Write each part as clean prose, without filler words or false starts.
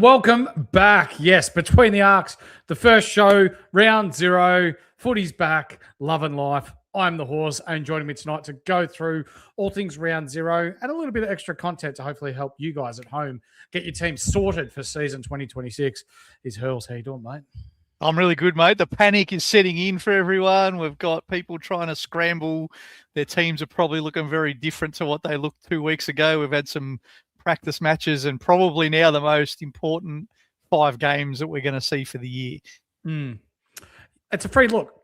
welcome back. Yes, Between the Arcs, the first show, round 0. Footy's back, love and life. I'm the Horse, and joining me tonight to go through all things round 0 and a little bit of extra content to hopefully help you guys at home get your team sorted for season 2026 is Hurls. How you doing, mate? I'm really good, mate. The panic is setting in for everyone. We've got people trying to scramble. Their teams are probably looking very different to what they looked 2 weeks ago. We've had some practice matches and probably now the most important 5 games that we're going to see for the year. It's a free look.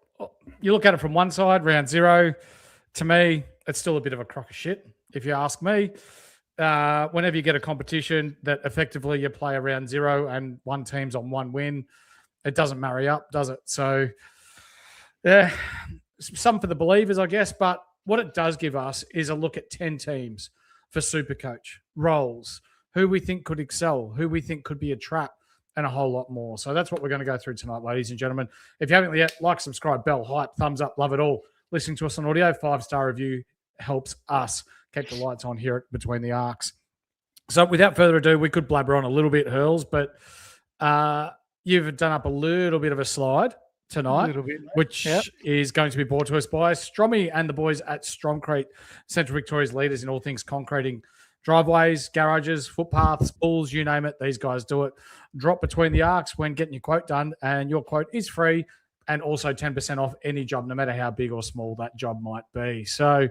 You look at it from one side, round 0. To me, it's still a bit of a crock of shit, if you ask me. Whenever you get a competition that effectively you play around 0 and one team's on 1 win, it doesn't marry up, does it? So, yeah, some for the believers, I guess. But what it does give us is a look at 10 teams for SuperCoach, roles, who we think could excel, who we think could be a trap, and a whole lot more. So that's what we're going to go through tonight, ladies and gentlemen. If you haven't yet, like, subscribe, bell, hype, thumbs up, love it all. Listening to us on audio, 5-star review helps us keep the lights on here at Between the Arcs. So without further ado, we could blabber on a little bit, Hurls, but you've done up a little bit of a slide tonight, which is going to be brought to us by Strommy and the boys at Stromcrete, Central Victoria's leaders in all things concreting. Driveways, garages, footpaths, pools, you name it, these guys do it. Drop Between the Arcs when getting your quote done, and your quote is free and also 10% off any job, no matter how big or small that job might be. So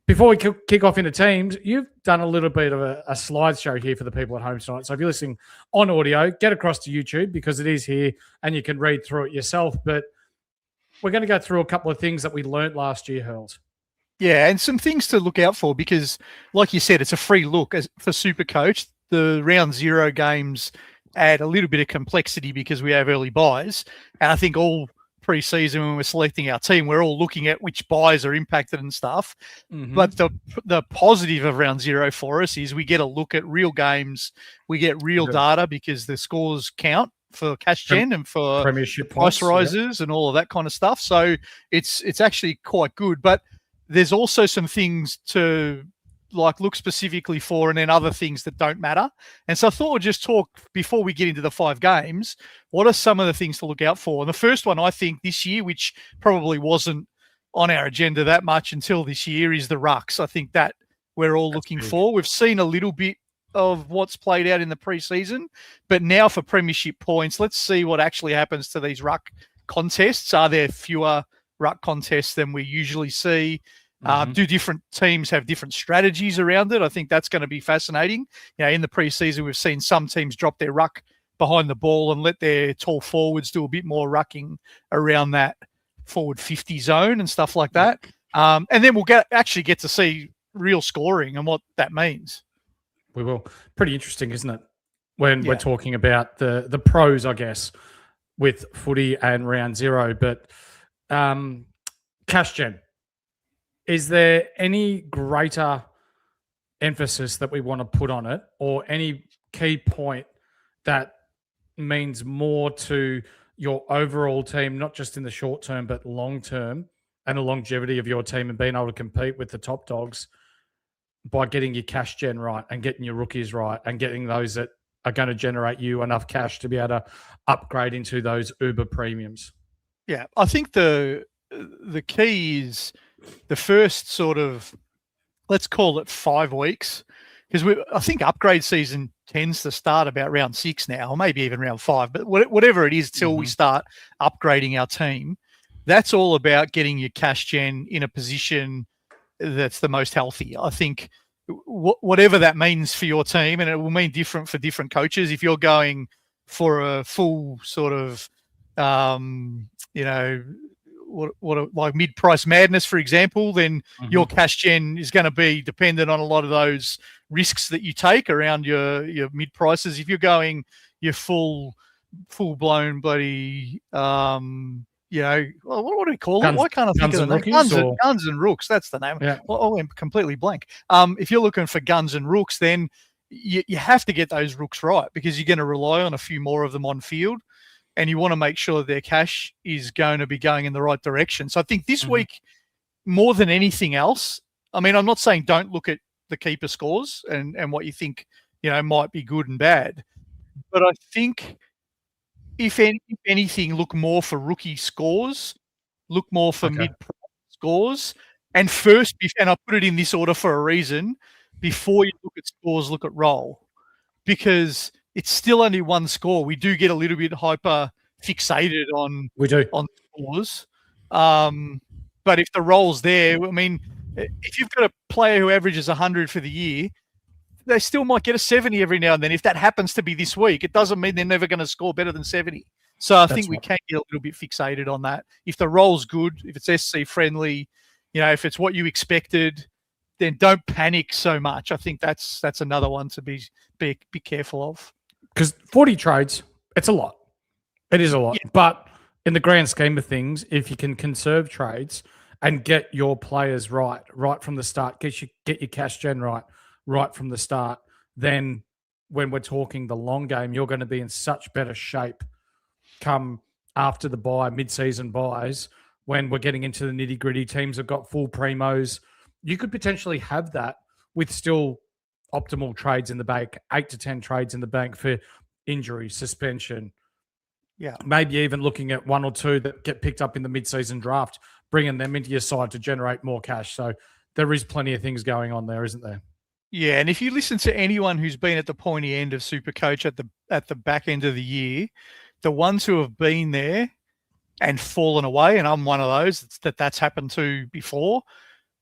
before we kick off into teams, you've done a little bit of a slideshow here for the people at home tonight. So if you're listening on audio, get across to YouTube because it is here and you can read through it yourself. But we're going to go through a couple of things that we learnt last year, Hurls. Yeah, and some things to look out for because, like you said, it's a free look for SuperCoach. The round 0 games add a little bit of complexity because we have early buys. And I think all pre-season when we're selecting our team, we're all looking at which buys are impacted and stuff. But the positive of round 0 for us is we get a look at real games. We get real data because the scores count for cash gen and for premiership price rises and all of that kind of stuff. So it's actually quite good. But there's also some things to look specifically for and then other things that don't matter. And so I thought we'd just talk before we get into the 5 games, what are some of the things to look out for? And the first one I think this year, which probably wasn't on our agenda that much until this year, is the rucks. I think that we're all looking for. We've seen a little bit of what's played out in the preseason, but now for premiership points, let's see what actually happens to these ruck contests. Are there fewer ruck contests than we usually see? Do different teams have different strategies around it? I think that's going to be fascinating. You know, in the preseason, we've seen some teams drop their ruck behind the ball and let their tall forwards do a bit more rucking around that forward 50 zone and stuff like that. And then we'll actually get to see real scoring and what that means. We will. Pretty interesting, isn't it? When we're talking about the pros, I guess, with footy and round 0. But cash gen. Is there any greater emphasis that we want to put on it or any key point that means more to your overall team, not just in the short term, but long term, and the longevity of your team and being able to compete with the top dogs by getting your cash gen right and getting your rookies right and getting those that are going to generate you enough cash to be able to upgrade into those uber premiums? Yeah, I think the key is the first sort of, let's call it 5 weeks, because I think upgrade season tends to start about round 6 now, or maybe even round 5, but whatever it is till we start upgrading our team, that's all about getting your cash gen in a position that's the most healthy. I think whatever that means for your team, and it will mean different for different coaches. If you're going for a full sort of, like mid-price madness, for example, then your cash gen is going to be dependent on a lot of those risks that you take around your mid-prices. If you're going your full-blown bloody, what do we call it? Why can't I think of the name? Guns and Rooks, that's the name. Yeah. Oh, I'm completely blank. If you're looking for guns and rooks, then you have to get those rooks right because you're going to rely on a few more of them on field. And you want to make sure that their cash is going to be going in the right direction. So I think this week, more than anything else, I mean, I'm not saying don't look at the keeper scores and what you think, might be good and bad. But I think if anything, look more for rookie scores, look more for Okay. mid scores, and and I put it in this order for a reason. Before you look at scores, look at roll, because it's still only one score. We do get a little bit hyper fixated on We do. scores, but if the roll's there, I mean, if you've got a player who averages 100 for the year, they still might get a 70 every now and then. If that happens to be this week, it doesn't mean they're never going to score better than 70. So I think we can get a little bit fixated on that. If the roll's good, if it's SC friendly, if it's what you expected, then don't panic so much. I think that's another one to be careful of. Because 40 trades, it's a lot. It is a lot. Yeah. But in the grand scheme of things, if you can conserve trades and get your players right from the start, get your cash gen right from the start, then when we're talking the long game, you're going to be in such better shape come after the bye, mid-season buys, when we're getting into the nitty-gritty. Teams have got full primos. You could potentially have that with still optimal trades in the bank, 8 to 10 trades in the bank for injury, suspension. Yeah. Maybe even looking at 1 or 2 that get picked up in the mid-season draft, bringing them into your side to generate more cash. So there is plenty of things going on there, isn't there? Yeah, and if you listen to anyone who's been at the pointy end of SuperCoach at the back end of the year, the ones who have been there and fallen away, and I'm one of those that's happened to before,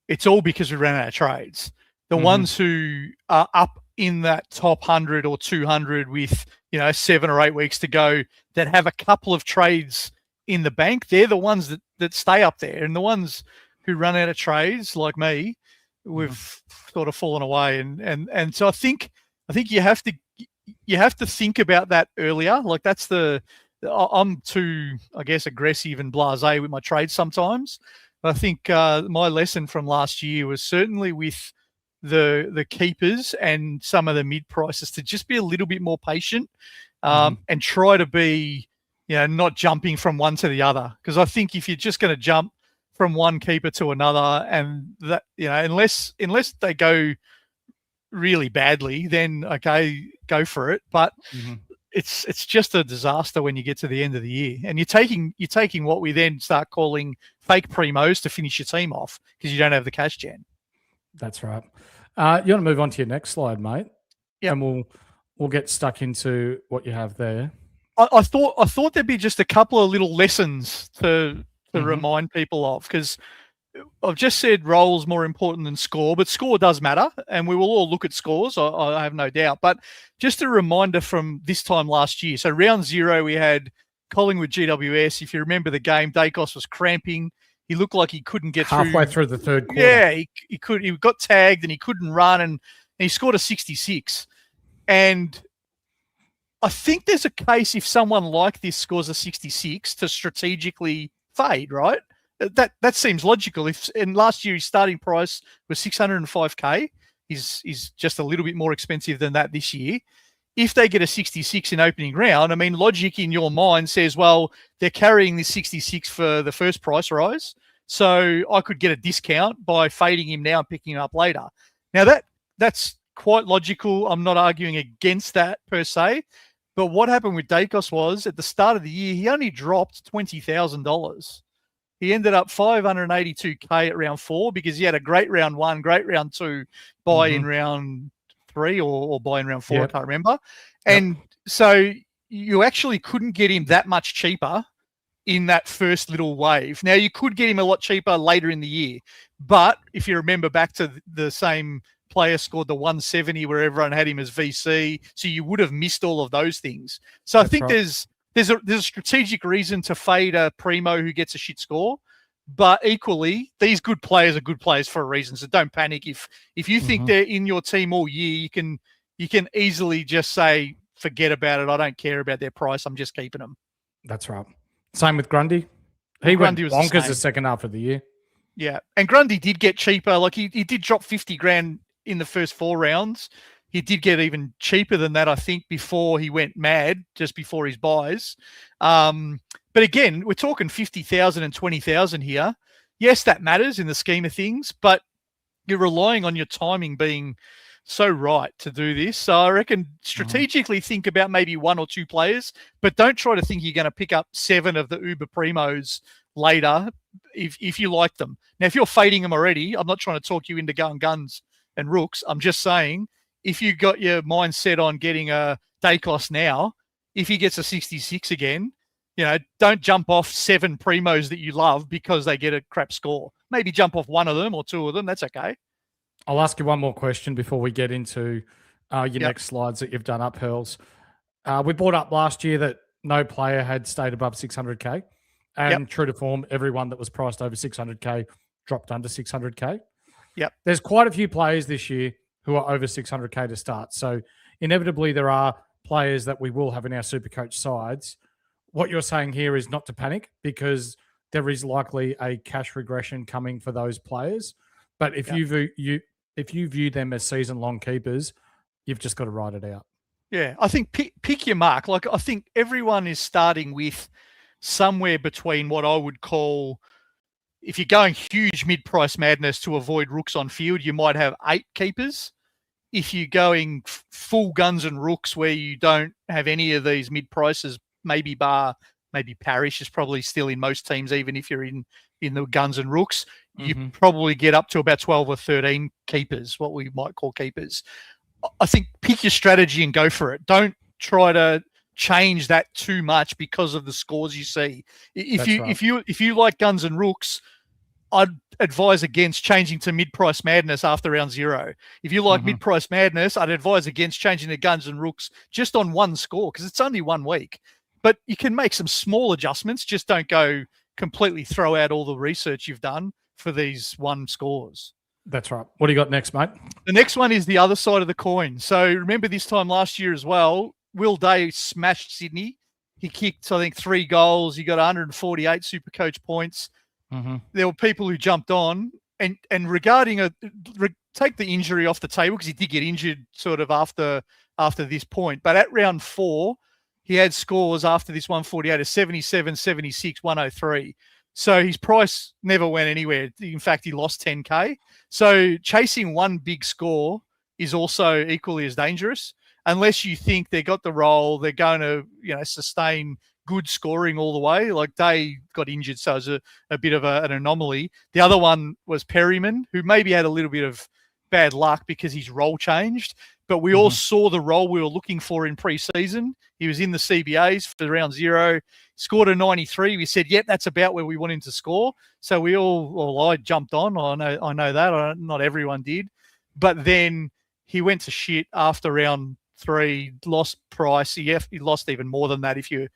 it's all because we ran out of trades. The ones who are up in that top 100 or 200 with 7 or 8 weeks to go that have a couple of trades in the bank, they're the ones that stay up there. And the ones who run out of trades, like me, we've sort of fallen away. And so I think you have to think about that earlier. Like I'm too, I guess, aggressive and blasé with my trades sometimes. But I think my lesson from last year was certainly with the keepers and some of the mid prices to just be a little bit more patient and try to be, not jumping from one to the other. Because I think if you're just going to jump from one keeper to another, and that, unless they go really badly, then okay, go for it. But it's just a disaster when you get to the end of the year, and you're taking what we then start calling fake primos to finish your team off because you don't have the cash gen. That's right. You want to move on to your next slide, mate? Yeah, and we'll get stuck into what you have there. I thought there'd be just a couple of little lessons to remind people of, because I've just said roll's more important than score, but score does matter, and we will all look at scores, I have no doubt. But just a reminder from this time last year. So round 0, we had Collingwood GWS. If you remember the game, Dacos was cramping. He looked like he couldn't get halfway through the third quarter. Yeah, he got tagged and he couldn't run, and he scored a 66. And I think there's a case if someone like this scores a 66 to strategically fade, right? That seems logical. If in last year his starting price was 605K, he's just a little bit more expensive than that this year. If they get a 66 in opening round, I mean, logic in your mind says, well, they're carrying this 66 for the first price rise, so I could get a discount by fading him now and picking him up later. Now that's quite logical. I'm not arguing against that per se. But what happened with Dacos was at the start of the year, he only dropped $20,000. He ended up 582K at round 4 because he had a great round 1, great round 2, buy in round 3 or buy in round 4, I can't remember. And so you actually couldn't get him that much cheaper in that first little wave. Now, you could get him a lot cheaper later in the year. But if you remember back to the same player scored the 170 where everyone had him as VC, so you would have missed all of those things. So I think there's a strategic reason to fade a primo who gets a shit score, but equally these good players are good players for a reason. So don't panic if you think they're in your team all year. You can easily just say, forget about it. I don't care about their price. I'm just keeping them. That's right. Same with Grundy. He went bonkers the second half of the year. Yeah, and Grundy did get cheaper. Like he did drop 50 grand in the first 4 rounds. He did get even cheaper than that, I think, before he went mad, just before his buys. But again, we're talking 50,000 and 20,000 here. Yes, that matters in the scheme of things, but you're relying on your timing being so right to do this. So I reckon strategically think about maybe 1 or 2 players, but don't try to think you're going to pick up 7 of the uber primos later if you like them. Now, if you're fading them already, I'm not trying to talk you into going guns and rooks. I'm just saying, if you got your mind set on getting a Dacos now, if he gets a 66 again, don't jump off 7 primos that you love because they get a crap score. Maybe jump off 1 of them or 2 of them. That's okay. I'll ask you one more question before we get into your next slides that you've done up, Hurls. We brought up last year that no player had stayed above 600K. And true to form, everyone that was priced over 600K dropped under 600K. Yep. There's quite a few players this year who are over 600K to start. So inevitably there are players that we will have in our SuperCoach sides. What you're saying here is not to panic because there is likely a cash regression coming for those players. But if you view them as season-long keepers, you've just got to ride it out. Yeah, I think pick your mark. Like, I think everyone is starting with somewhere between what I would call, if you're going huge mid-price madness to avoid rooks on field, you might have 8 keepers. If you're going full guns and rooks where you don't have any of these mid-prices, maybe Parrish is probably still in most teams, even if you're in the guns and rooks, you probably get up to about 12 or 13 keepers, what we might call keepers. I think pick your strategy and go for it. Don't try to change that too much because of the scores you see. If you like guns and rooks, I'd advise against changing to mid-price madness after round 0. If you like mid-price madness, I'd advise against changing to guns and rooks just on 1 score because it's only 1 week. But you can make some small adjustments. Just don't go completely throw out all the research you've done for these 1 scores. That's right. What do you got next, mate? The next one is the other side of the coin. So remember this time last year as well, Will Day smashed Sydney. He kicked, I think, 3 goals. He got 148 SuperCoach points. There were people who jumped on. And regarding take the injury off the table because he did get injured sort of after this point. But at round 4, he had scores after this 148 of 77, 76, 103. So his price never went anywhere. In fact, he lost 10K. So chasing 1 big score is also equally as dangerous unless you think they got the role, they're going to sustain good scoring all the way. Like Day got injured, so it was a bit of an anomaly. The other one was Perryman, who maybe had a little bit of bad luck because his role changed. But we all saw the role we were looking for in pre-season. He was in the CBAs for round 0, scored a 93. We said, yep, that's about where we want him to score. So I jumped on. I know that. Not everyone did. But then he went to shit after round 3, lost price. He lost even more than that if you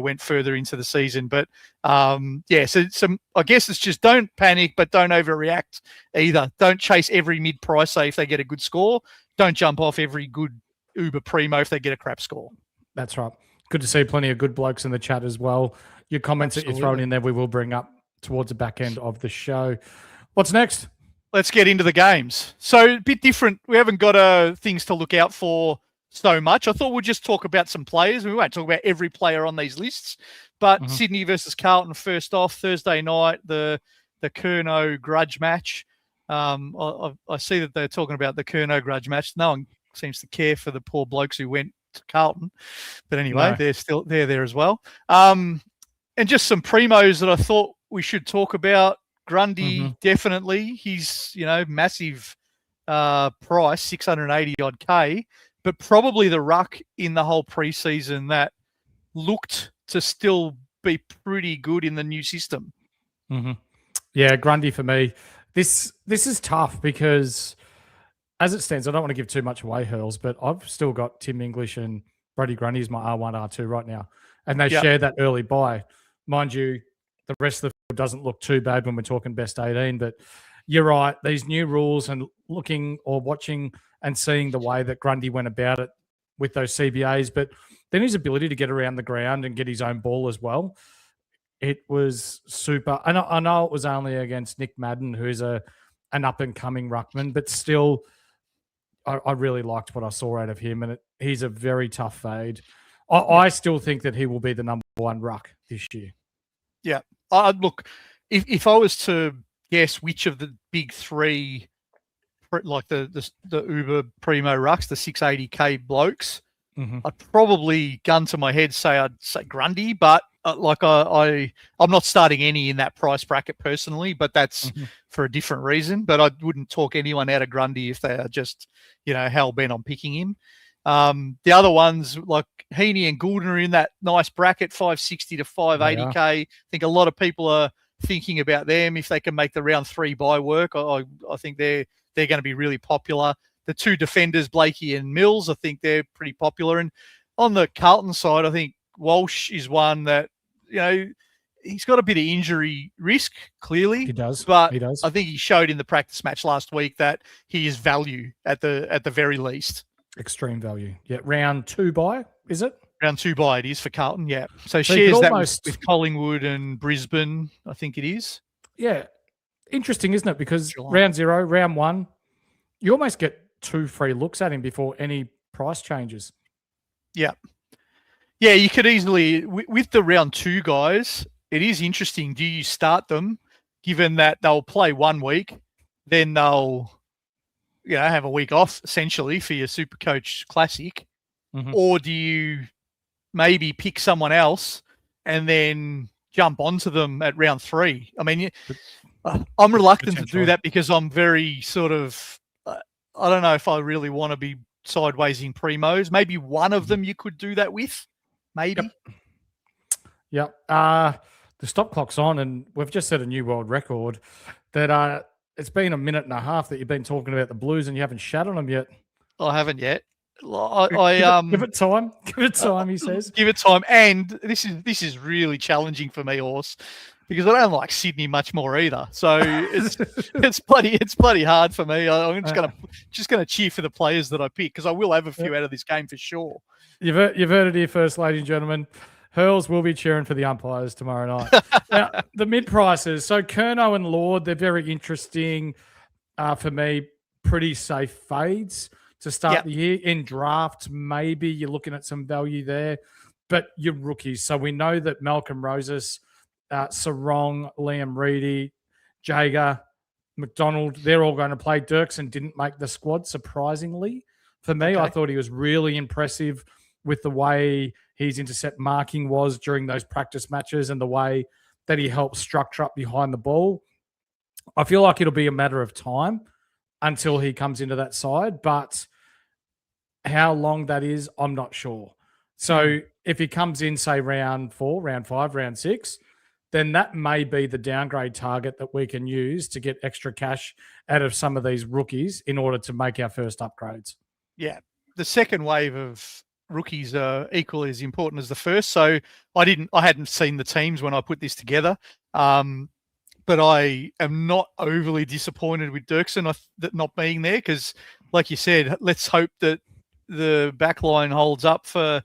went further into the season. But so I guess it's just don't panic, but don't overreact either. Don't chase every mid-price, say if they get a good score. Don't jump off every good uber primo if they get a crap score. That's right. Good to see plenty of good blokes in the chat as well. Your comments that you're throwing in there, we will bring up towards the back end of the show. What's next? Let's get into the games. So a bit different. We haven't got things to look out for so much. I thought we'd just talk about some players. We won't talk about every player on these lists, but Sydney versus Carlton first off, Thursday night, the Curnow grudge match. I see that they're talking about the Curnow grudge match. No one seems to care for the poor blokes who went to Carlton. But anyway, they're there as well. And just some primos that I thought we should talk about. Grundy, definitely. He's, massive price, 680 odd K, but probably the ruck in the whole preseason that looked to still be pretty good in the new system. Yeah, Grundy for me. This is tough because as it stands, I don't want to give too much away, Hurls, but I've still got Tim English and Brody Grundy as my R1, R2 right now. And they share that early buy. Mind you, the rest of the field doesn't look too bad when we're talking best 18, but you're right. These new rules and looking or watching and seeing the way that Grundy went about it with those CBAs, but then his ability to get around the ground and get his own ball as well. It was super. I know it was only against Nick Madden, who's an up-and-coming ruckman, but still, I really liked what I saw out of him, and he's a very tough fade. I still think that he will be the number 1 ruck this year. Yeah. Look, if I was to guess which of the big 3 like the Uber Primo Rucks, the 680k blokes, Mm-hmm. I'd probably, gun to my head, I'd say Grundy, but I'm not starting any in that price bracket personally, but that's for a different reason. But I wouldn't talk anyone out of Grundy if they are just, hell bent on picking him. The other ones like Heaney and Goulden are in that nice bracket, 560 to 580k. I think a lot of people are thinking about them if they can make the round 3 bye work. I think they're going to be really popular. The two defenders, Blakey and Mills, I think they're pretty popular. And on the Carlton side, I think Walsh is one that, he's got a bit of injury risk, clearly. He does. But he does. I think he showed in the practice match last week that he is value at the very least. Extreme value. Yeah. Round 2 bye, is it? Round 2 bye it is for Carlton, yeah. So shares that with Collingwood and Brisbane, I think it is. Yeah. Interesting, isn't it? Because round 0, round 1, you almost get 2 free looks at him before any price changes. Yeah. Yeah, you could easily, with the round 2 guys, it is interesting. Do you start them, given that they'll play 1 week, then they'll, have a week off, essentially, for your SuperCoach Classic, or do you maybe pick someone else and then jump onto them at round 3? I mean, I'm reluctant to do that because I'm very sort of, I don't know if I really want to be sideways in primos. Maybe one of them you could do that with, maybe. Yep. The stop clock's on, and we've just set a new world record that it's been a minute and a half that you've been talking about the Blues and you haven't shat on them yet. I haven't yet. Give it time. Give it time, he says. Give it time. And this is really challenging for me, Horse, because I don't like Sydney much more either. So it's bloody hard for me. I'm just gonna cheer for the players that I pick, because I will have a few out of this game for sure. You've heard it here first, ladies and gentlemen. Hurls will be cheering for the umpires tomorrow night. Now, the mid prices. So Curnow and Lord, they're very interesting for me. Pretty safe fades to start the year. In drafts, maybe you're looking at some value there, but you're rookies. So we know that Malcolm Rosas, Sarong, Liam Reedy, Jager, McDonald, they're all going to play. Dirksen didn't make the squad, surprisingly. For me, I thought he was really impressive with the way his intercept marking was during those practice matches and the way that he helped structure up behind the ball. I feel like it'll be a matter of time until he comes into that side, but how long that is, I'm not sure. So if he comes in, say, round 4, round 5, round 6, then that may be the downgrade target that we can use to get extra cash out of some of these rookies in order to make our first upgrades. Yeah. The second wave of rookies are equally as important as the first. So I hadn't seen the teams when I put this together. But I am not overly disappointed with Dirksen that not being there, because, like you said, let's hope that the back line holds up for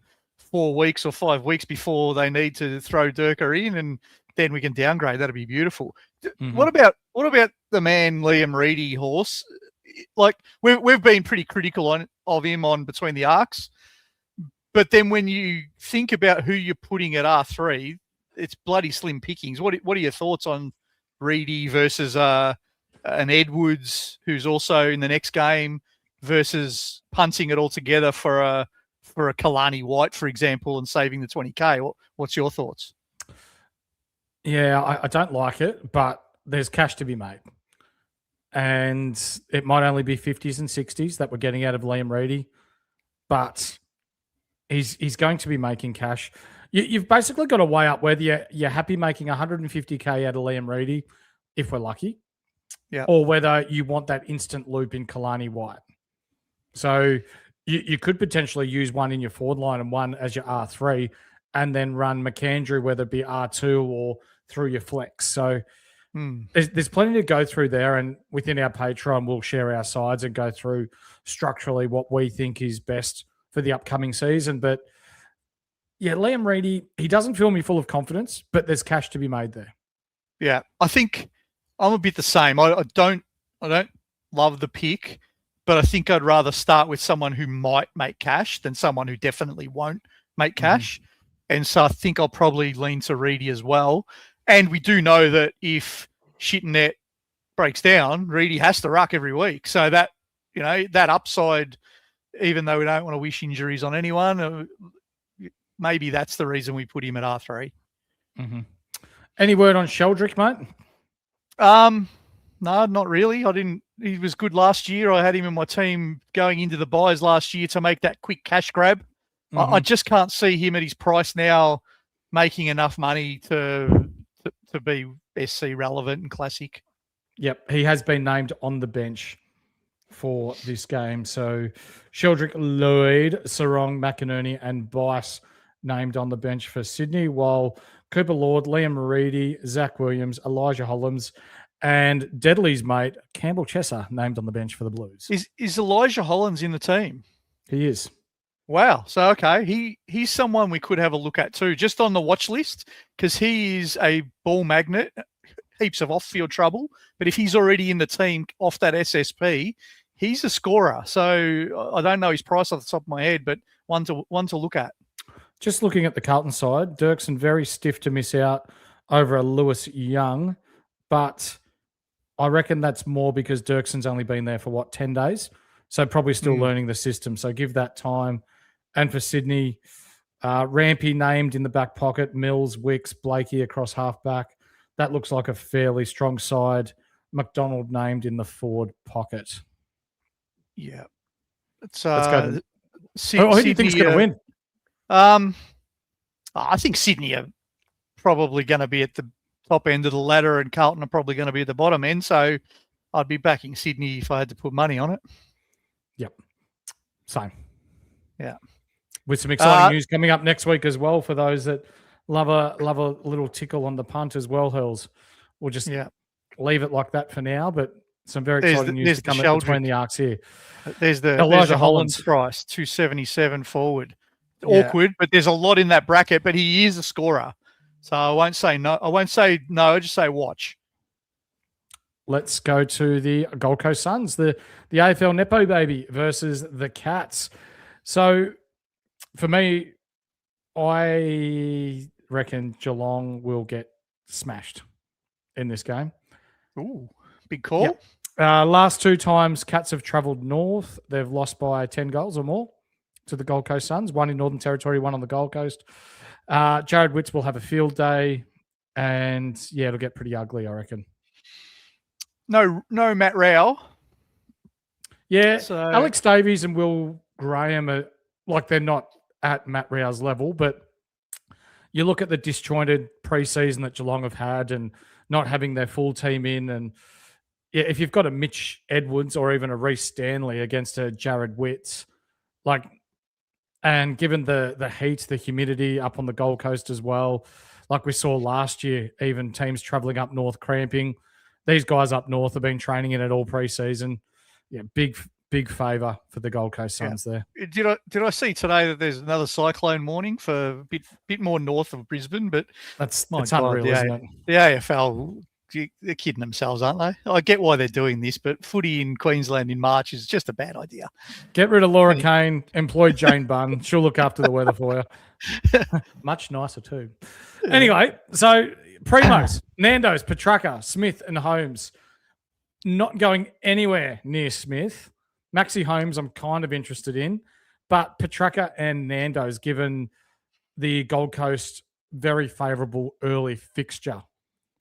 4 weeks or 5 weeks before they need to throw Dirker in, and then we can downgrade. That'd be beautiful. What about the man Liam Reedy, Horse? Like we've been pretty critical of him on Between the Arcs, but then when you think about who you're putting at R3, it's bloody slim pickings. What are your thoughts on Reedy versus an Edwards, who's also in the next game, versus punting it all together for a Kalani White, for example, and saving the 20K? What's your thoughts? Yeah, I don't like it, but there's cash to be made. And it might only be 50s and 60s that we're getting out of Liam Reedy, but he's going to be making cash. You've basically got to weigh up whether you're happy making 150K out of Liam Reedy, if we're lucky, or whether you want that instant loop in Kalani White. So you could potentially use one in your forward line and one as your R3, and then run McAndrew, whether it be R2 or through your flex. So there's plenty to go through there, and within our Patreon, we'll share our sides and go through structurally what we think is best for the upcoming season. But yeah, Liam Reedy, he doesn't fill me full of confidence, but there's cash to be made there. Yeah, I think I'm a bit the same. I don't love the pick, but I think I'd rather start with someone who might make cash than someone who definitely won't make cash. And so I think I'll probably lean to Reedy as well. And we do know that if Shitternet breaks down, Reedy has to ruck every week. So that that upside, even though we don't want to wish injuries on anyone, maybe that's the reason we put him at R3. Mm-hmm. Any word on Sheldrick, mate? No, not really. He was good last year. I had him in my team going into the buys last year to make that quick cash grab. I just can't see him at his price now making enough money to be SC relevant and classic. Yep, he has been named on the bench for this game. So Sheldrick, Lloyd, Sarong, McInerney and Bice named on the bench for Sydney, while Cooper Lord, Liam Reedy, Zach Williams, Elijah Hollands, and Deadly's mate, Campbell Chesser, named on the bench for the Blues. Is Elijah Hollands in the team? He is. Wow. So, okay. He's someone we could have a look at too, just on the watch list, because he is a ball magnet, heaps of off-field trouble. But if he's already in the team off that SSP, he's a scorer. So I don't know his price off the top of my head, but one to look at. Just looking at the Carlton side, Dirksen very stiff to miss out over a Lewis Young, but I reckon that's more because Dirksen's only been there for 10 days. So probably still learning the system. So give that time. And for Sydney, Rampy named in the back pocket, Mills, Wicks, Blakey across halfback. That looks like a fairly strong side. McDonald named in the forward pocket. Yeah. Let's go. Who do you think's going to win? I think Sydney are probably going to be at the top end of the ladder and Carlton are probably going to be at the bottom end. So I'd be backing Sydney if I had to put money on it. Yep. Same. Yeah. With some exciting news coming up next week as well for those that love a little tickle on the punt as well, Hills. We'll just leave it like that for now, but some very exciting news to come up between the arcs here. There's the Elijah Hollands price, 277 forward. Awkward, but there's a lot in that bracket, but he is a scorer. So I won't say no. I just say watch. Let's go to the Gold Coast Suns, the AFL Nepo baby versus the Cats. So for me, I reckon Geelong will get smashed in this game. Ooh, big call. Yep. Last two times Cats have travelled north, they've lost by 10 goals or more to the Gold Coast Suns, one in Northern Territory, one on the Gold Coast. Jared Witts will have a field day, and it'll get pretty ugly, I reckon. No Matt Rao. Yeah, so Alex Davies and Will Graham are they're not at Matt Rao's level, but you look at the disjointed preseason that Geelong have had and not having their full team in, and if you've got a Mitch Edwards or even a Reece Stanley against a Jared Witts, and given the heat, the humidity up on the Gold Coast as well, like we saw last year, even teams travelling up north cramping. These guys up north have been training in it all preseason. Yeah, big favour for the Gold Coast Suns there. Did I see today that there's another cyclone warning for a bit more north of Brisbane? But that's unreal, isn't it? The AFL, they're kidding themselves, aren't they? I get why they're doing this, but footy in Queensland in March is just a bad idea. Get rid of Laura Kane, employ Jane Bunn. She'll look after the weather for you. Much nicer too. Anyway, so Primos, Nando's, Petrarca, Smith and Holmes not going anywhere near Smith. Maxi Holmes I'm kind of interested in, but Petrarca and Nando's, given the Gold Coast very favourable early fixture,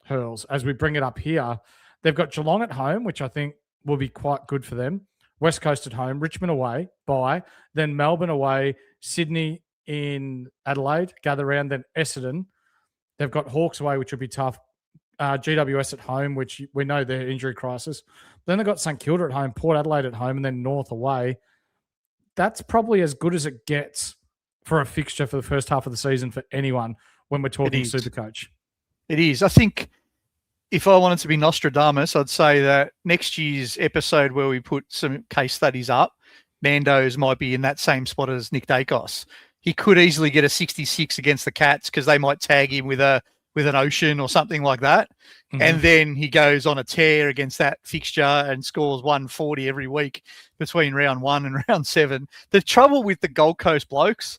Hurls, as we bring it up here, they've got Geelong at home, which I think will be quite good for them. West Coast at home, Richmond away, bye. Then Melbourne away, Sydney in Adelaide, gather round, then Essendon. They've got Hawks away, which will be tough. GWS at home, which we know their injury crisis. Then they've got St Kilda at home, Port Adelaide at home, and then North away. That's probably as good as it gets for a fixture for the first half of the season for anyone when we're talking Supercoach. It is. I think if I wanted to be Nostradamus, I'd say that next year's episode where we put some case studies up, Nando's might be in that same spot as Nick Dacos. He could easily get a 66 against the Cats because they might tag him with an Ocean or something like that. Mm-hmm. And then he goes on a tear against that fixture and scores 140 every week between round 1 and round 7. The trouble with the Gold Coast blokes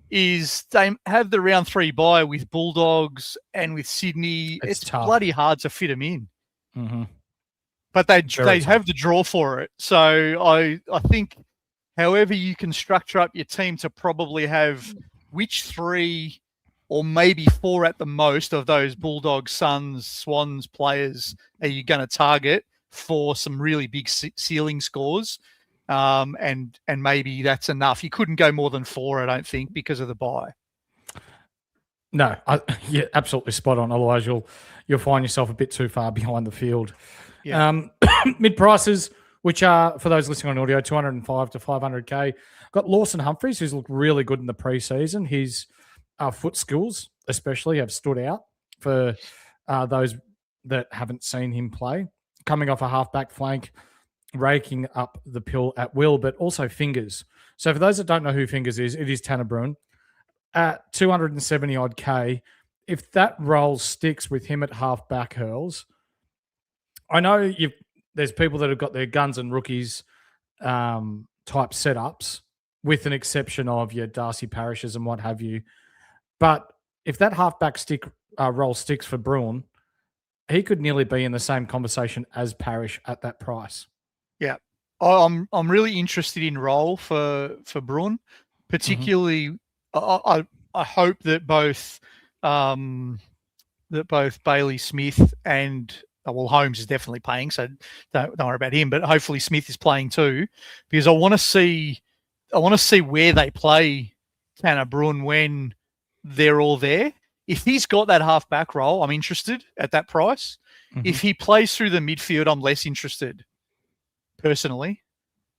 is they have the round 3 bye with Bulldogs and with Sydney. It's bloody hard to fit them in. Mm-hmm. but they have the draw for it. So I think, however you can structure up your team to probably have which 3 or maybe 4 at the most of those Bulldogs, Suns, Swans players are you going to target for some really big ceiling scores, and maybe that's enough. You couldn't go more than 4, I don't think, because of the bye. No, yeah, absolutely spot on. Otherwise, you'll find yourself a bit too far behind the field. Yeah. Mid prices, which are, for those listening on audio, 205 to 500K. Got Lawson Humphries, who's looked really good in the preseason. His foot skills, especially, have stood out for those that haven't seen him play. Coming off a halfback flank, raking up the pill at will, but also Fingers. So for those that don't know who Fingers is, it is Tanner Bruhn. At 270 odd K, if that role sticks with him at halfback hurls, I know there's people that have got their guns and rookies type setups, with an exception of your Darcy Parishes and what have you. But if that halfback role sticks for Bruhn, he could nearly be in the same conversation as Parish at that price. Yeah, I'm really interested in role for Bruhn, particularly. I hope that both Bailey Smith and Holmes is definitely playing, so don't worry about him. But hopefully Smith is playing too, because I want to see where they play Tanner Bruhn when they're all there. If he's got that half-back role, I'm interested at that price. If he plays through the midfield, I'm less interested, personally.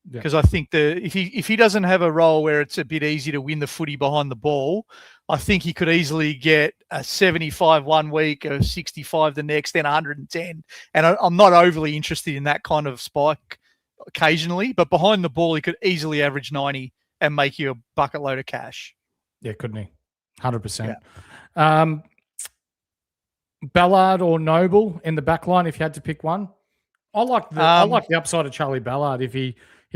Because I think if he doesn't have a role where it's a bit easy to win the footy behind the ball, I think he could easily get a 75 one week, a 65 the next, then 110. And I'm not overly interested in that kind of spike occasionally, but behind the ball, he could easily average 90 and make you a bucket load of cash. Yeah, couldn't he? 100%. Yeah. Ballard or Noble in the back line, if you had to pick one? I like the upside of Charlie Ballard if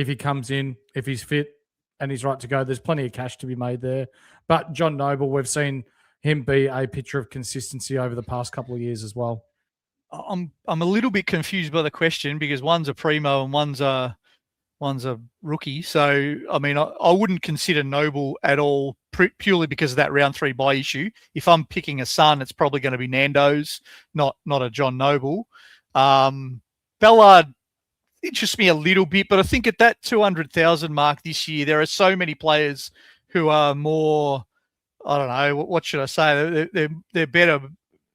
he comes in, if he's fit and he's right to go. There's plenty of cash to be made there. But John Noble, we've seen him be a picture of consistency over the past couple of years as well. I'm a little bit confused by the question, because one's a primo and one's a rookie. So, I mean, I wouldn't consider Noble at all purely because of that round 3 bye issue. If I'm picking a son, it's probably going to be Nando's, not a John Noble. Ballard interests me a little bit, but I think at that 200,000 mark this year, there are so many players who are more, I don't know, what should I say? They're better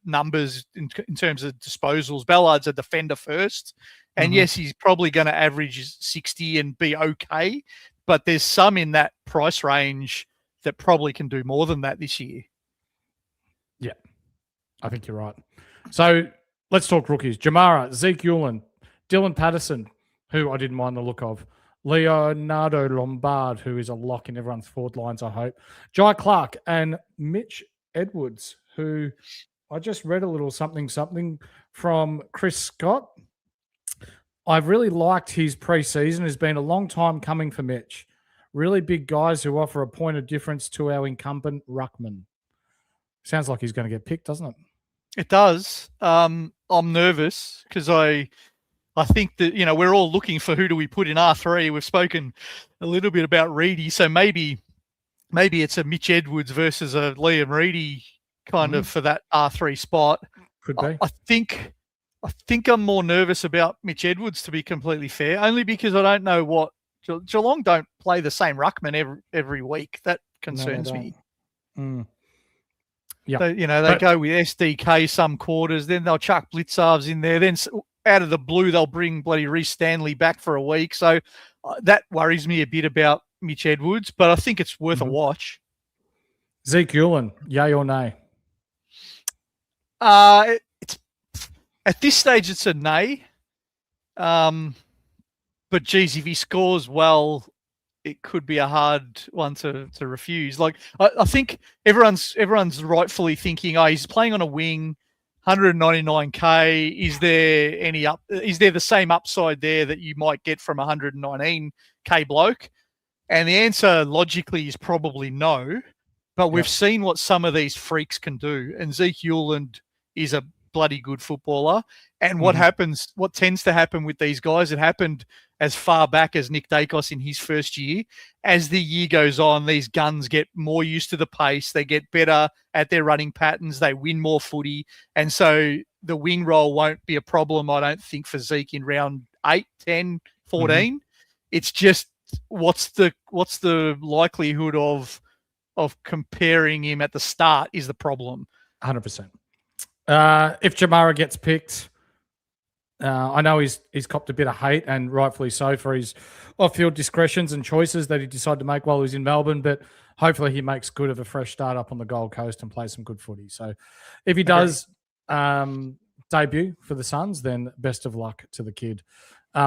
numbers in terms of disposals. Ballard's a defender first, and yes, he's probably going to average 60 and be okay, but there's some in that price range that probably can do more than that this year. Yeah, I think you're right. So let's talk rookies. Jamara, Zeke Ulan, Dylan Patterson, who I didn't mind the look of, Leonardo Lombard, who is a lock in everyone's forward lines, I hope, Jai Clark, and Mitch Edwards, who I just read a little something from Chris Scott. I've really liked his preseason. It's been a long time coming for Mitch. Really big guys who offer a point of difference to our incumbent ruckman. Sounds like he's going to get picked, doesn't it? It does. I'm nervous because I think that, we're all looking for who do we put in R3. We've spoken a little bit about Reedy, so maybe it's a Mitch Edwards versus a Liam Reedy kind of for that R3 spot. Could be. I think I'm more nervous about Mitch Edwards, to be completely fair, only because I don't know what Geelong don't play the same ruckman every week. That concerns me. Yeah, they go with SDK some quarters, then they'll chuck Blitzarves in there, then out of the blue they'll bring bloody Reece Stanley back for a week. So that worries me a bit about Mitch Edwards, but I think it's worth a watch. Zeke Ulan, yay or nay? It's at this stage it's a nay. But geez, if he scores well, it could be a hard one to refuse. Like I think everyone's rightfully thinking, he's playing on a wing, 199K. Is there the same upside there that you might get from 119K bloke? And the answer logically is probably no. But we've seen what some of these freaks can do, and Zeke Uland is a bloody good footballer. And what tends to happen with these guys, it happened as far back as Nick Dacos in his first year. As the year goes on, these guns get more used to the pace. They get better at their running patterns. They win more footy. And so the wing role won't be a problem, I don't think, for Zeke in round 8, 10, 14. It's just what's the likelihood of comparing him at the start is the problem. 100%. If Jamara gets picked, I know he's copped a bit of hate, and rightfully so, for his off-field discretions and choices that he decided to make while he was in Melbourne, but hopefully he makes good of a fresh start up on the Gold Coast and plays some good footy. So if he does debut for the Suns, then best of luck to the kid.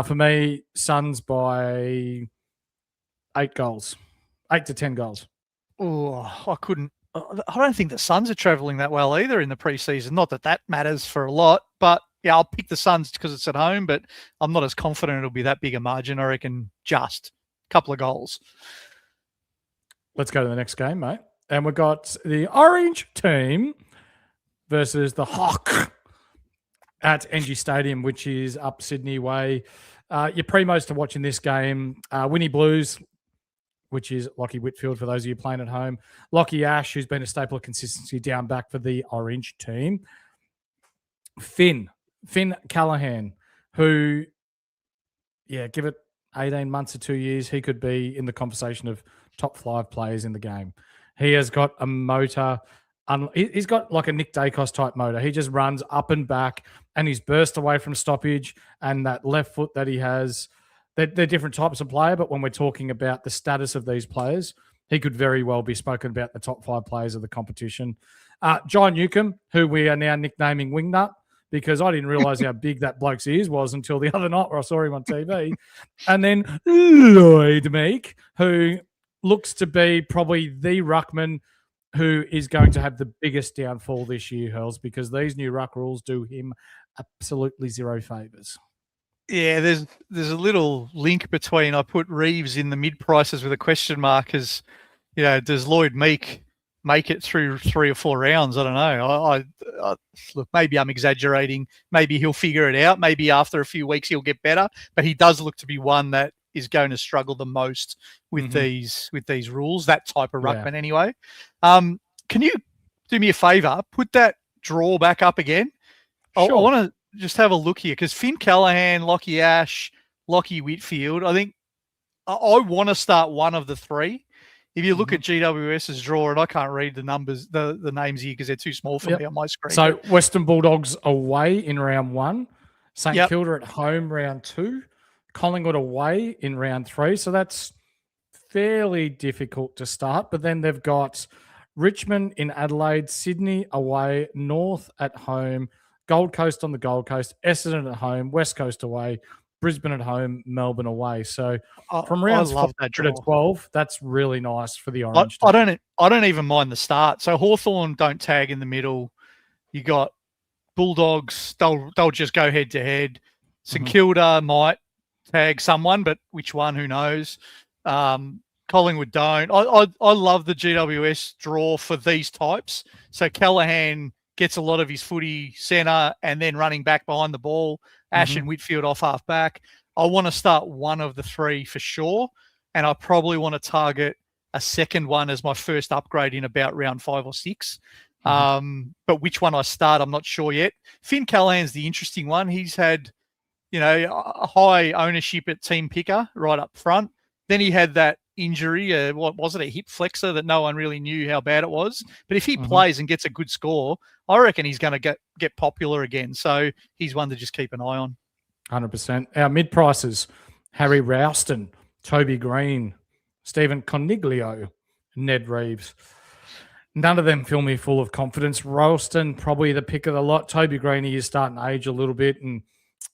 For me, Suns by 8 goals, 8 to 10 goals. Oh, I don't think the Suns are travelling that well either in the preseason. Not that matters for a lot, but yeah, I'll pick the Suns because it's at home, but I'm not as confident it'll be that big a margin. I reckon just a couple of goals. Let's go to the next game, mate. And we've got the Orange team versus the Hawk at NG Stadium, which is up Sydney way. Your primos to watching this game, Winnie Blues, which is Lockie Whitfield for those of you playing at home. Lockie Ash, who's been a staple of consistency down back for the Orange team. Finn Callahan, who, give it 18 months or 2 years, he could be in the conversation of top 5 players in the game. He has got a motor. He's got like a Nick Dacos type motor. He just runs up and back, and he's burst away from stoppage, and that left foot that he has. They're different types of player, but when we're talking about the status of these players, he could very well be spoken about the top 5 players of the competition. John Newcomb, who we are now nicknaming Wingnut, because I didn't realise how big that bloke's ears was until the other night where I saw him on TV. And then Lloyd Meek, who looks to be probably the ruckman who is going to have the biggest downfall this year, Hurls, because these new ruck rules do him absolutely zero favours. Yeah, there's a little link between, I put Reeves in the mid prices with a question mark as, does Lloyd Meek make it through 3 or 4 rounds? I don't know. I look, maybe I'm exaggerating. Maybe he'll figure it out. Maybe after a few weeks he'll get better, but he does look to be one that is going to struggle the most with these rules, that type of ruckman anyway. Can you do me a favour? Put that draw back up again. Sure. I want to just have a look here because Finn Callahan, Lockie Ash, Lockie Whitfield, I think I want to start one of the 3. If you look at GWS's draw, and I can't read the numbers, the names here because they're too small for me on my screen. So Western Bulldogs away in round 1, St Kilda at home round 2, Collingwood away in round 3. So that's fairly difficult to start. But then they've got Richmond in Adelaide, Sydney away, North at home, Gold Coast on the Gold Coast, Essendon at home, West Coast away, Brisbane at home, Melbourne away. So from rounds 5 to 12, that's really nice for the Orange. I don't even mind the start. So Hawthorn don't tag in the middle. You got Bulldogs, they'll just go head to head. St Kilda might tag someone, but which one, who knows? Collingwood don't. I love the GWS draw for these types. So Callahan gets a lot of his footy centre and then running back behind the ball. Ash and Whitfield off half back. I want to start one of the 3 for sure, and I probably want to target a second one as my first upgrade in about round 5 or 6. But which one I start, I'm not sure yet. Finn Callahan's the interesting one. He's had, a high ownership at Team Picker right up front. Then he had that injury, what was it, a hip flexor that no one really knew how bad it was. But if he plays and gets a good score, I reckon he's going to get popular again. So he's one to just keep an eye on. 100%. Our mid prices: Harry Rouston, Toby Green, Stephen Coniglio, Ned Reeves. None of them fill me full of confidence. Rouston, probably the pick of the lot. Toby Green, he is starting to age a little bit. And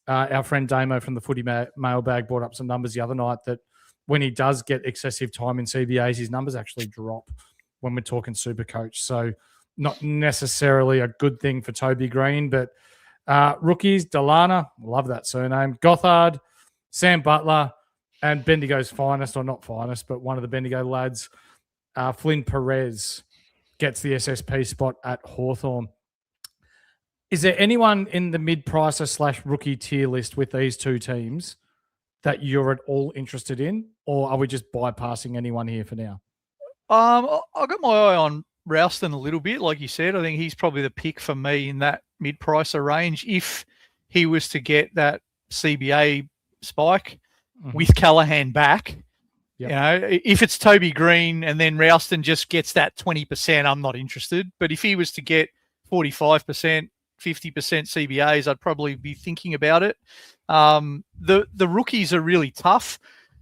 our friend Damo from the Footy Mailbag brought up some numbers the other night that when he does get excessive time in CBAs, his numbers actually drop when we're talking SuperCoach. So not necessarily a good thing for Toby Green, but rookies, Delana, love that surname, Gothard, Sam Butler, and Bendigo's finest, or not finest, but one of the Bendigo lads, Flynn Perez, gets the SSP spot at Hawthorn. Is there anyone in the mid-pricer / rookie tier list with these two teams that you're at all interested in, or are we just bypassing anyone here for now? I got my eye on Ralston a little bit, like you said. I think he's probably the pick for me in that mid-pricer range. If he was to get that CBA spike with Callaghan back, you know, if it's Toby Green and then Ralston just gets that 20%, I'm not interested. But if he was to get 45%, 50% CBAs, I'd probably be thinking about it. The rookies are really tough.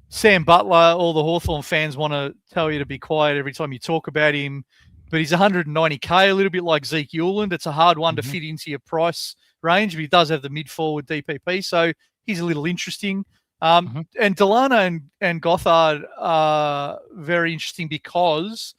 Sam Butler, all the Hawthorn fans want to tell you to be quiet every time you talk about him, but he's 190K, a little bit like Zeke Euland. It's a hard one to fit into your price range, but he does have the mid-forward DPP, so he's a little interesting. And Delano and Gothard are very interesting because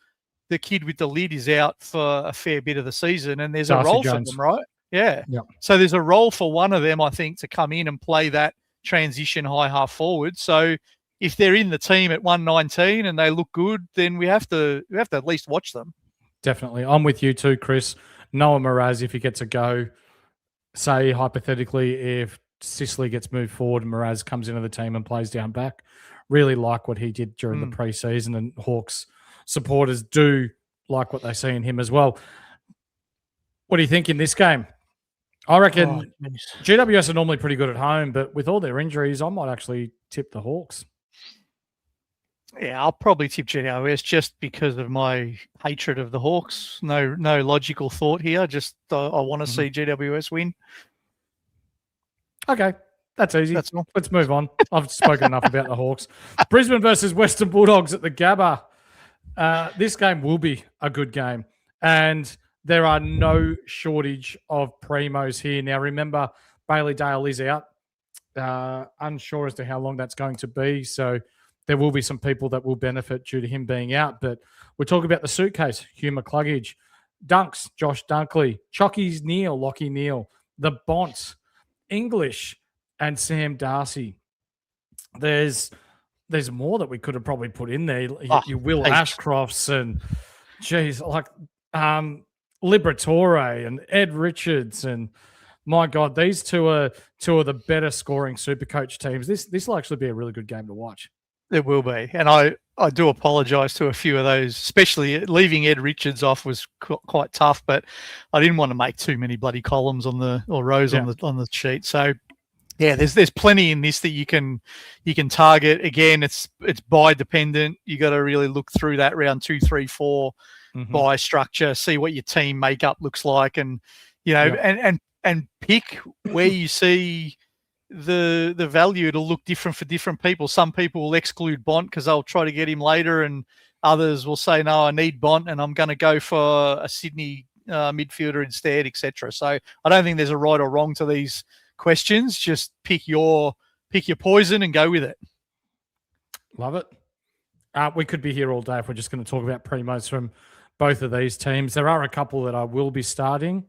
the kid with the lid is out for a fair bit of the season, and there's Darcy a role Jones. for them, right? Yeah. Yep. So there's a role for one of them, I think, to come in and play that transition high half forward. So if they're in the team at 119 and they look good, then we have to at least watch them. Definitely. I'm with you too, Chris. Noah Mraz, if he gets a go, say hypothetically, if Sicily gets moved forward and Mraz comes into the team and plays down back, really like what he did during the preseason, and Hawks supporters do like what they see in him as well. What do you think in this game? I reckon GWS are normally pretty good at home, but with all their injuries, I might actually tip the Hawks. Yeah, I'll probably tip GWS just because of my hatred of the Hawks. No logical thought here. Just I want to see GWS win. Okay, that's easy. That's all. Let's move on. I've spoken enough about the Hawks. Brisbane versus Western Bulldogs at the Gabba. This game will be a good game, and there are no shortage of primos here. Now, remember, Bailey Dale is out. Unsure as to how long that's going to be, so there will be some people that will benefit due to him being out. But we're talking about the suitcase, Hugh McCluggage, Dunks, Josh Dunkley, Chockies Neil, Lockie Neal, the Bonts, English, and Sam Darcy. There's more that we could have probably put in there. You Will Ashcrofts and, geez, like Liberatore and Ed Richards, and my God, these two are two of the better scoring Supercoach teams. This will actually be a really good game to watch. It will be, and I do apologise to a few of those, especially leaving Ed Richards off was quite tough. But I didn't want to make too many bloody columns on rows on the sheet. So yeah, there's plenty in this that you can target. Again, it's buy dependent. You got to really look through that round 2, 3, 4 buy structure, see what your team makeup looks like, and and pick where you see the value. It'll look different for different people. Some people will exclude Bont because they'll try to get him later, and others will say, no, I need Bont and I'm going to go for a Sydney midfielder instead, etc. So I don't think there's a right or wrong to these questions. Just pick your poison and go with it. Love it. We could be here all day if we're just going to talk about primos from both of these teams. There are a couple that I will be starting.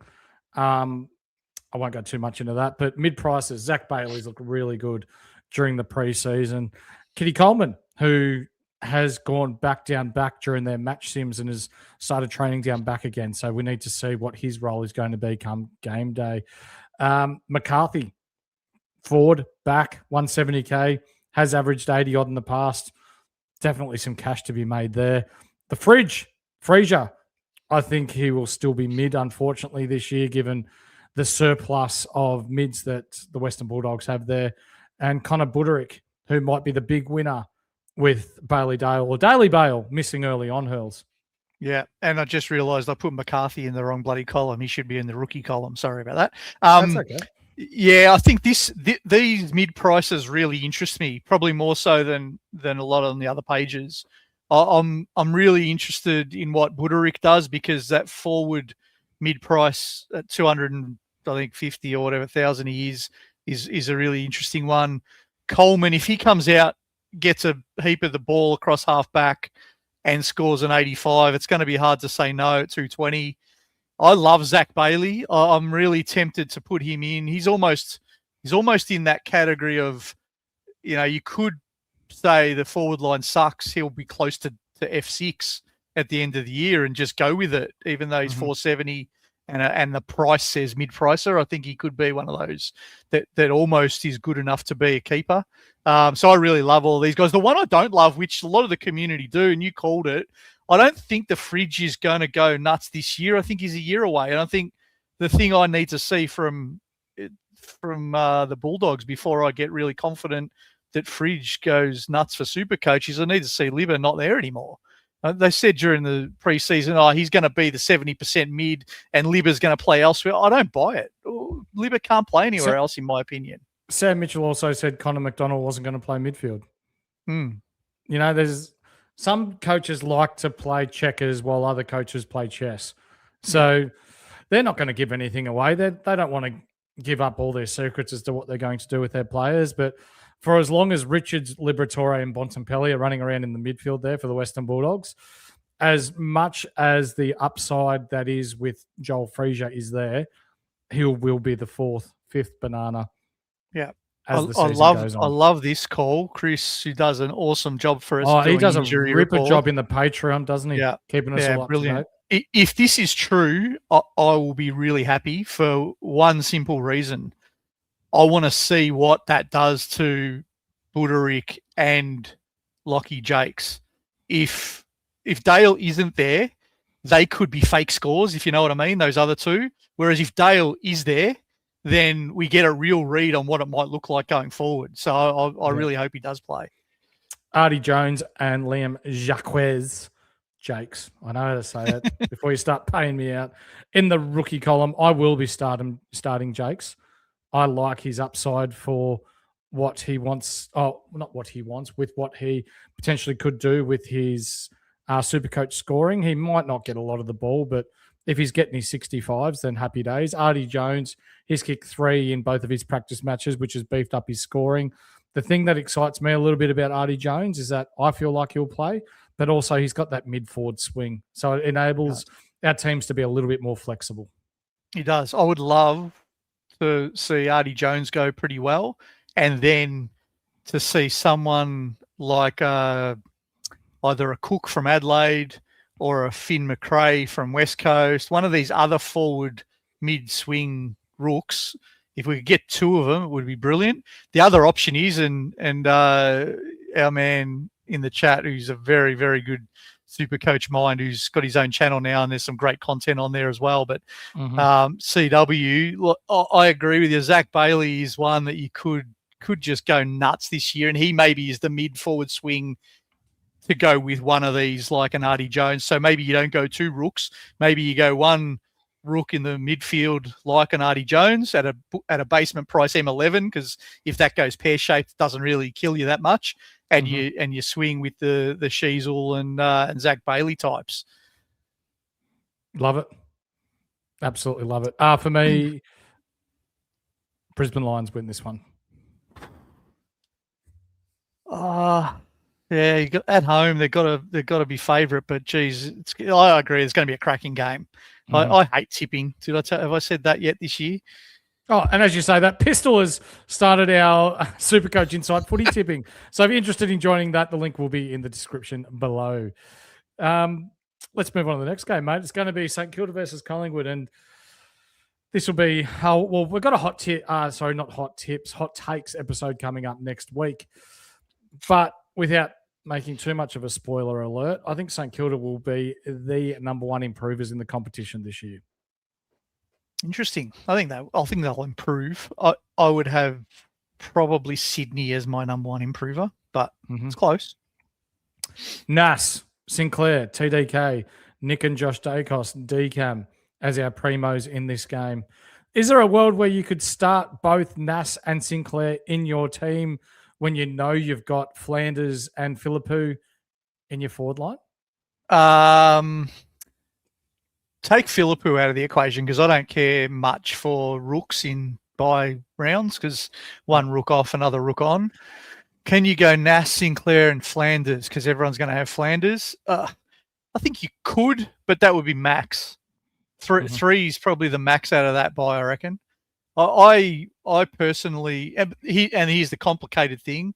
I won't go too much into that, but mid-prices, Zach Bailey's look really good during the preseason. Kitty Coleman, who has gone down back during their match sims and has started training down back again. So we need to see what his role is going to be come game day. McCarthy, forward, back, 170K, has averaged 80 odd in the past. Definitely some cash to be made there. The Fraser, I think he will still be mid, unfortunately, this year, given the surplus of mids that the Western Bulldogs have there. And Connor Buderick, who might be the big winner with Bailey Dale or Daly Bale missing early on, Hurls. Yeah, and I just realised I put McCarthy in the wrong bloody column. He should be in the rookie column. Sorry about that. That's okay. Yeah, I think these mid prices really interest me, probably more so than a lot on the other pages. I'm really interested in what Buderick does, because that forward mid price at 250 or whatever thousand he is a really interesting one. Coleman, if he comes out, gets a heap of the ball across half back and scores an 85, it's going to be hard to say no at 220. I love Zach Bailey. I'm really tempted to put him in. He's almost in that category of, you could say the forward line sucks. He'll be close to F6 at the end of the year and just go with it, even though he's 470 and the price says mid-pricer, I think he could be one of those that almost is good enough to be a keeper. So I really love all these guys. The one I don't love, which a lot of the community do, and you called it, I don't think the Fridge is going to go nuts this year. I think he's a year away. And I think the thing I need to see from the Bulldogs before I get really confident that Fridge goes nuts for Supercoach is I need to see Libba not there anymore. They said during the preseason, he's going to be the 70% mid and Libba's going to play elsewhere. I don't buy it. Libba can't play anywhere else, in my opinion. Sam Mitchell also said Connor McDonald wasn't going to play midfield. You know, there's some coaches like to play checkers while other coaches play chess. So they're not going to give anything away. They don't want to give up all their secrets as to what they're going to do with their players. But for as long as Richards, Liberatore and Bontempelli are running around in the midfield there for the Western Bulldogs, as much as the upside that is with Joel Frazier is there, he will be the fourth, fifth banana. Yeah. I love this call. Chris, who does an awesome job for us. He does a ripper job in the Patreon, doesn't he? Yeah. Keeping us all up brilliant. to date. If this is true, I will be really happy for one simple reason. I want to see what that does to Buderick and Lockie Jakes. If Dale isn't there, they could be fake scores, if you know what I mean, those other two. Whereas if Dale is there, then we get a real read on what it might look like going forward. So I really hope he does play. Artie Jones and Liam Jacques Jakes. I know how to say it before you start paying me out. In the rookie column, I will be starting Jakes. I like his upside for what he wants. Oh, not what he wants, with what he potentially could do with his Supercoach scoring. He might not get a lot of the ball, but if he's getting his 65s, then happy days. Artie Jones, he's kicked 3 in both of his practice matches, which has beefed up his scoring. The thing that excites me a little bit about Artie Jones is that I feel like he'll play, but also he's got that mid-forward swing. So it enables our teams to be a little bit more flexible. He does. I would love to see Artie Jones go pretty well, and then to see someone like either a Cook from Adelaide or a Finn McRae from West Coast, one of these other forward mid-swing rooks. If we could get 2 of them, it would be brilliant. The other option is, and our man in the chat, who's a very, very good Supercoach mind, who's got his own channel now, and there's some great content on there as well. But CW, look, I agree with you. Zach Bailey is one that you could just go nuts this year, and he maybe is the mid-forward swing to go with one of these, like an Artie Jones. So maybe you don't go 2 rooks. Maybe you go 1 rook in the midfield like an Artie Jones at a basement price M11, because if that goes pear-shaped, it doesn't really kill you that much. And you swing with the Sheasel and Zach Bailey types. Love it. Absolutely love it. For me, Brisbane Lions win this one. Yeah, at home they've got to be favourite, but geez, I agree. It's going to be a cracking game. I hate tipping. Have I said that yet this year? Oh, and as you say, that Pistol has started our Supercoach Inside Footy tipping. So if you're interested in joining that, the link will be in the description below. Let's move on to the next game, mate. It's going to be St Kilda versus Collingwood, and this will be we've got a hot takes episode coming up next week. But without making too much of a spoiler alert, I think St Kilda will be the number 1 improvers in the competition this year. Interesting. I think they'll improve. I would have probably Sydney as my number 1 improver, but it's close. Nas, Sinclair, TDK, Nick and Josh Dacos, DCAM as our primos in this game. Is there a world where you could start both Nas and Sinclair in your team when you know you've got Flanders and Philippou in your forward line? Take Philippou out of the equation, because I don't care much for rooks in bye rounds, because 1 rook off, another rook on. Can you go Nas, Sinclair and Flanders, because everyone's going to have Flanders? I think you could, but that would be max. 3 is probably the max out of that bye, I reckon. I personally, and here's the complicated thing.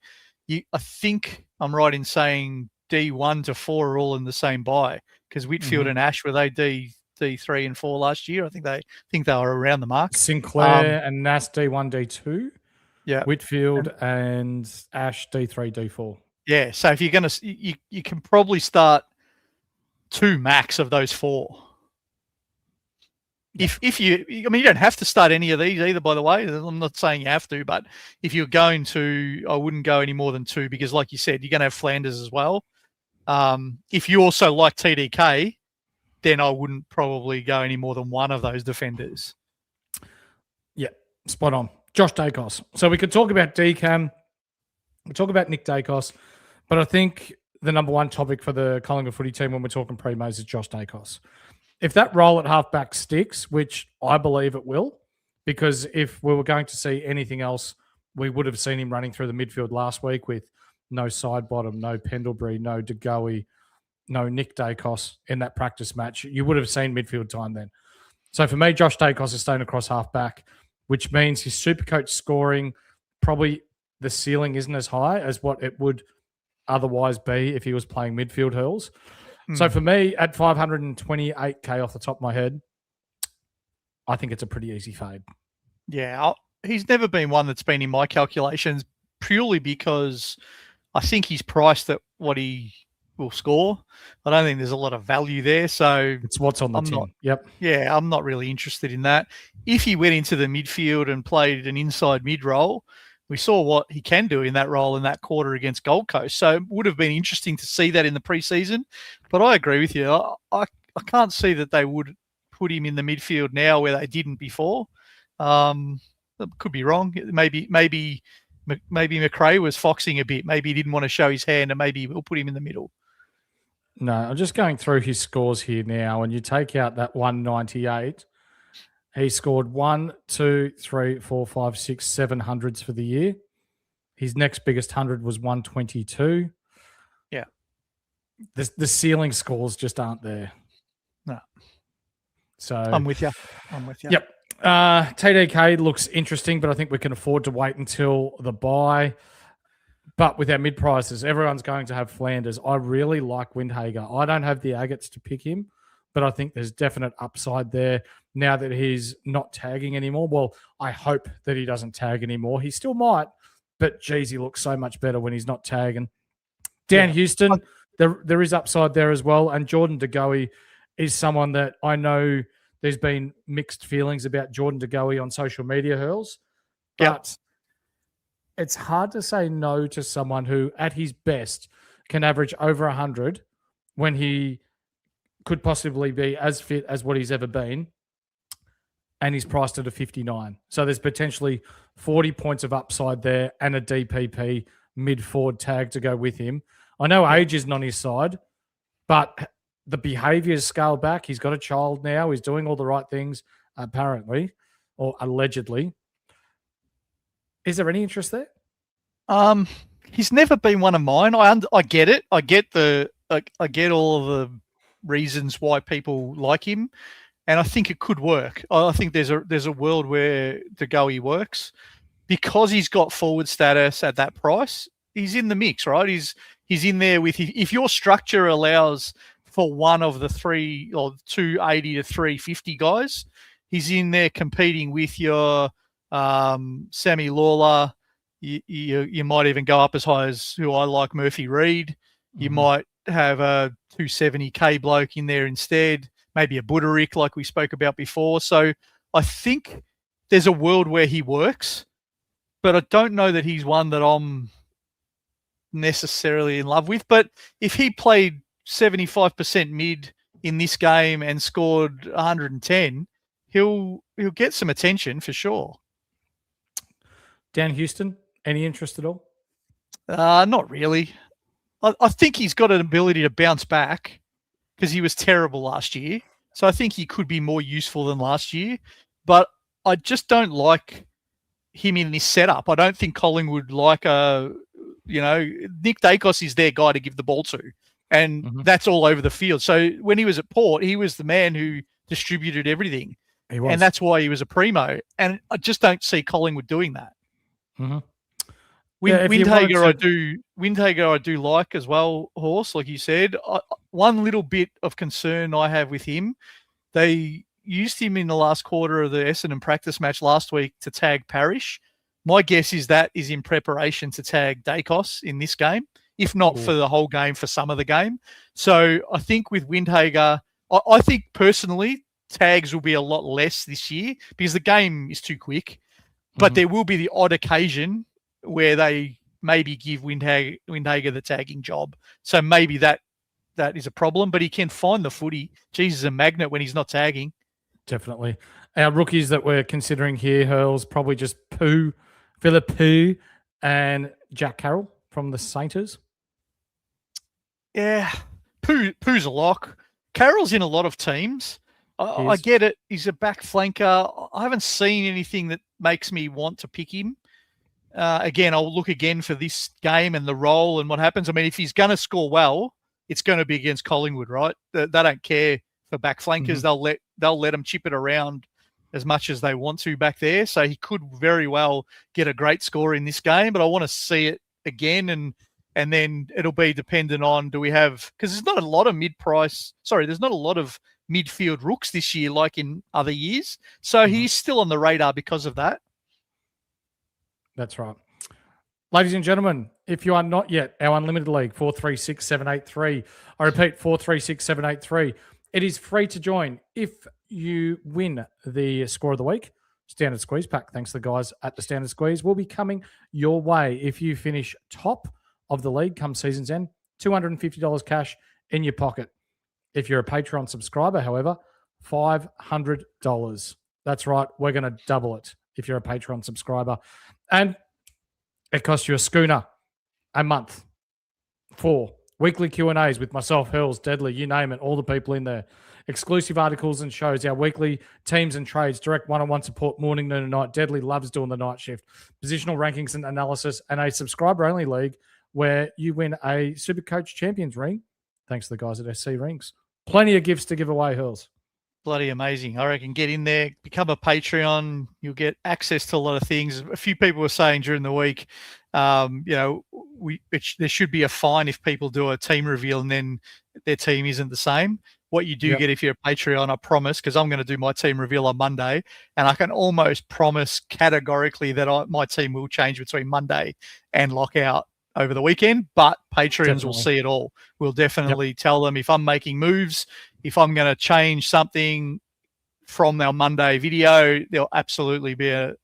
I think I'm right in saying D1 to 4 are all in the same bye, because Whitfield and Ash, were they D3 and 4 last year. I think they were around the mark. Sinclair and Nas D1, D2. Yeah. Whitfield and Ash D3, D4. Yeah. So if you're going to, you can probably start 2 max of those 4. If you don't have to start any of these either, by the way. I'm not saying you have to, but if you're going to, I wouldn't go any more than 2 because, like you said, you're going to have Flanders as well. If you also like TDK, then I wouldn't probably go any more than 1 of those defenders. Yeah, spot on. Josh Dacos. So we could talk about DCAM, we talk about Nick Dacos, but I think the number one topic for the Collingwood footy team when we're talking primos is Josh Dacos. If that role at halfback sticks, which I believe it will, because if we were going to see anything else, we would have seen him running through the midfield last week with no side bottom, no Pendlebury, no De Goey, no Nick Dacos in that practice match. You would have seen midfield time then. So for me, Josh Dacos is staying across halfback, which means his Supercoach scoring, probably the ceiling isn't as high as what it would otherwise be if he was playing midfield hurls. So for me, at 528K off the top of my head, I think it's a pretty easy fade. Yeah, he's never been one that's been in my calculations purely because I think he's priced at what he will score. I don't think there's a lot of value there. So it's what's on the tin. Yep. Yeah, I'm not really interested in that. If he went into the midfield and played an inside mid role, we saw what he can do in that role in that quarter against Gold Coast. So it would have been interesting to see that in the preseason. But I agree with you. I can't see that they would put him in the midfield now where they didn't before. Could be wrong. Maybe McRae was foxing a bit. Maybe he didn't want to show his hand, and maybe we'll put him in the middle. No, I'm just going through his scores here now, and you take out that 198. He scored 1, 2, 3, 4, 5, 6, 7 hundreds for the year. His next biggest 100 was 122. Yeah. The ceiling scores just aren't there. No. So I'm with you. Yep. TDK looks interesting, but I think we can afford to wait until the bye. But with our mid prices, everyone's going to have Flanders. I really like Windhager. I don't have the agates to pick him, but I think there's definite upside there now that he's not tagging anymore. Well, I hope that he doesn't tag anymore. He still might, but geez, he looks so much better when he's not tagging. Dan Houston, there is upside there as well. And Jordan De Goey is someone that I know there's been mixed feelings about Jordan De Goey on social media hurls. But it's hard to say no to someone who, at his best, can average over 100 when he could possibly be as fit as what he's ever been, and he's priced at a 59. So there's potentially 40 points of upside there and a DPP mid-forward tag to go with him. I know age isn't on his side, but the behaviour's scaled back. He's got a child now. He's doing all the right things, apparently, or allegedly. Is there any interest there? He's never been one of mine. I get it. I get all of the reasons why people like him, and I think it could work. I think there's a world where De Goey works because he's got forward status at that price. He's in the mix, right? He's in there with, if your structure allows for one of the 3 or 280 to 350 guys, he's in there competing with your Sammy Lawler. You might even go up as high as who I like, Murphy Reed. You might have a 270K bloke in there instead, maybe a Buderick like we spoke about before. So I think there's a world where he works, but I don't know that he's one that I'm necessarily in love with. But if he played 75% mid in this game and scored 110, he'll get some attention for sure. Dan Houston, any interest at all? Not really. I think he's got an ability to bounce back because he was terrible last year. So I think he could be more useful than last year. But I just don't like him in this setup. I don't think Collingwood like Nick Dacos is their guy to give the ball to. And that's all over the field. So when he was at Port, he was the man who distributed everything. He was. And that's why he was a primo. And I just don't see Collingwood doing that. Windhager I do like as well, Horse, like you said. One little bit of concern I have with him They used him in the last quarter of the Essendon practice match last week to tag Parrish. My guess is that is in preparation to tag Dacos in this game, if not for the whole game, for some of the game. So I think with Windhager, I think personally tags will be a lot less this year because the game is too quick. But there will be the odd occasion where they maybe give Windhager the tagging job. So maybe that is a problem, but he can find the footy. Jesus, a magnet when he's not tagging. Definitely. Our rookies that we're considering here, Hurls, probably just Philip Pooh and Jack Carroll from the Saints. Yeah, Pooh's a lock. Carroll's in a lot of teams. I get it. He's a back flanker. I haven't seen anything that makes me want to pick him. Again, I'll look again for this game and the role and what happens. I mean, if he's going to score well, it's going to be against Collingwood, right? They don't care for back flankers. They'll let them chip it around as much as they want to back there. So he could very well get a great score in this game, but I want to see it again, and then it'll be dependent on, do we have, because there's not a lot of there's not a lot of midfield rooks this year like in other years. So he's still on the radar because of that. That's right. Ladies and gentlemen, if you are not yet, our Unlimited League, 436783. I repeat, 436783. It is free to join if you win the Score of the Week. Standard Squeeze Pack, thanks to the guys at the Standard Squeeze, will be coming your way if you finish top of the league come season's end. $250 cash in your pocket. If you're a Patreon subscriber, however, $500. That's right. We're going to double it if you're a Patreon subscriber. And it costs you a schooner a month for weekly Q&As with myself, Hurls, Deadly, you name it, all the people in there. Exclusive articles and shows, our weekly teams and trades, direct one-on-one support, morning, noon, and night. Deadly loves doing the night shift. Positional rankings and analysis, and a subscriber-only league where you win a SuperCoach Champions ring, thanks to the guys at SC Rings. Plenty of gifts to give away, Hurls. Bloody amazing. I reckon get in there, become a Patreon. You'll get access to a lot of things. A few people were saying during the week, there should be a fine if people do a team reveal and then their team isn't the same. What you do get if you're a Patreon, I promise, because I'm going to do my team reveal on Monday, and I can almost promise categorically that my team will change between Monday and lockout over the weekend, but Patreons will see it all. We'll definitely tell them if I'm making moves, if I'm going to change something from our Monday video, there'll absolutely be a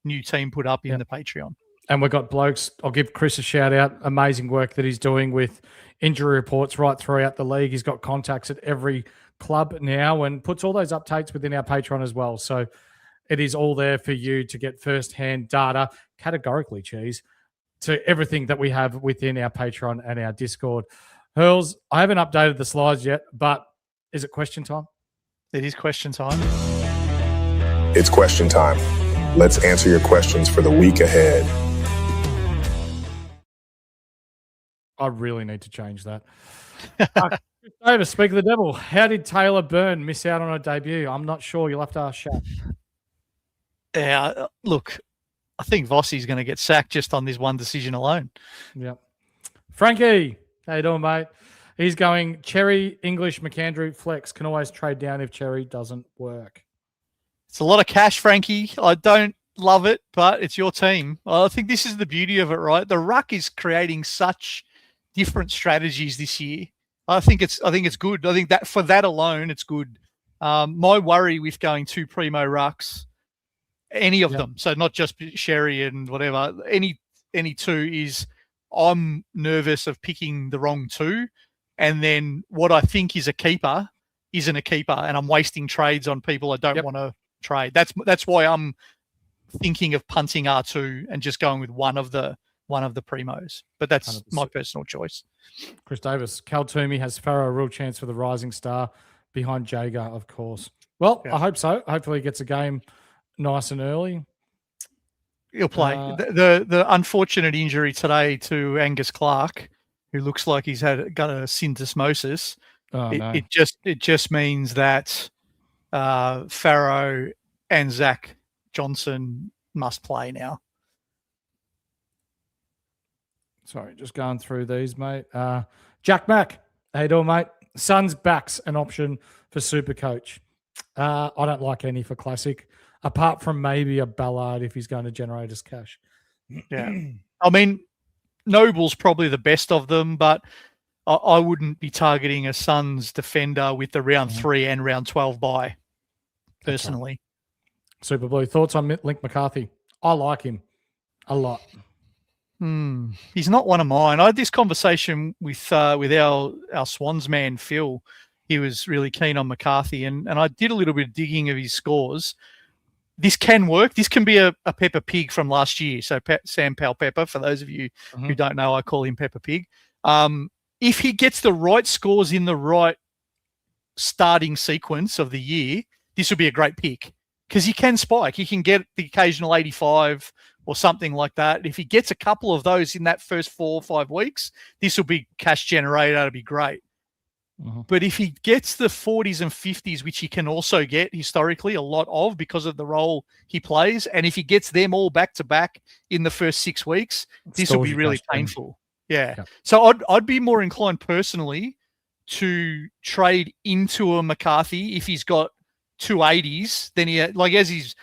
new team put up in the Patreon. And we've got blokes. I'll give Chris a shout out. Amazing work that he's doing with injury reports right throughout the league. He's got contacts at every club now and puts all those updates within our Patreon as well. So it is all there for you to get first-hand data, categorically, Cheese, to everything that we have within our Patreon and our Discord. Hurls, I haven't updated the slides yet, but is it question time? It is question time. It's question time. Let's answer your questions for the week ahead. I really need to change that. Davis, speak of the devil. How did Taylor Byrne miss out on a debut? I'm not sure. You'll have to ask Shaq. Yeah, look, I think Vossi's going to get sacked just on this one decision alone. Yep. Frankie, how you doing, mate? He's going Cherry, English, McAndrew, Flex. Can always trade down if Cherry doesn't work. It's a lot of cash, Frankie. I don't love it, but it's your team. I think this is the beauty of it, right? The ruck is creating such different strategies this year. I think it's good. I think that for that alone, it's good. My worry with going two primo rucks, any of them, so not just Sherry and whatever, any two, is I'm nervous of picking the wrong two, and then what I think is a keeper isn't a keeper, and I'm wasting trades on people I don't want to trade. That's why I'm thinking of punting R2 and just going with one of the primos. But that's 100%. My personal choice. Chris Davis, Cal Toomey has Farrow a real chance for the rising star behind Jager, of course. Well, I hope so. Hopefully he gets a game nice and early. He'll play. The unfortunate injury today to Angus Clark, who looks like he's got a syndesmosis. It just means that Farrow and Zach Johnson must play now. Sorry, just going through these, mate. Jack Mack, how you doing, mate? Suns backs an option for SuperCoach. I don't like any for Classic, apart from maybe a Ballard if he's going to generate us cash. Yeah. I mean, Noble's probably the best of them, but I wouldn't be targeting a Suns defender with the round 3 and round 12 bye, personally. Right. Super Blue, thoughts on Link McCarthy? I like him a lot. He's not one of mine. I had this conversation with our Swans man, Phil. He was really keen on McCarthy, and I did a little bit of digging of his scores. This can work. This can be a Peppa Pig from last year. So Sam Powell-Pepper, for those of you who don't know, I call him Peppa Pig. If he gets the right scores in the right starting sequence of the year, this would be a great pick because he can spike. He can get the occasional 85 or something like that. If he gets a couple of those in that first 4 or 5 weeks, this will be cash generator. That'll be great. But if he gets the 40s and 50s, which he can also get historically a lot of because of the role he plays, and if he gets them all back to back in the first 6 weeks, this will be really painful. Yeah. So I'd be more inclined personally to trade into a McCarthy if he's got 280s. Then he as he's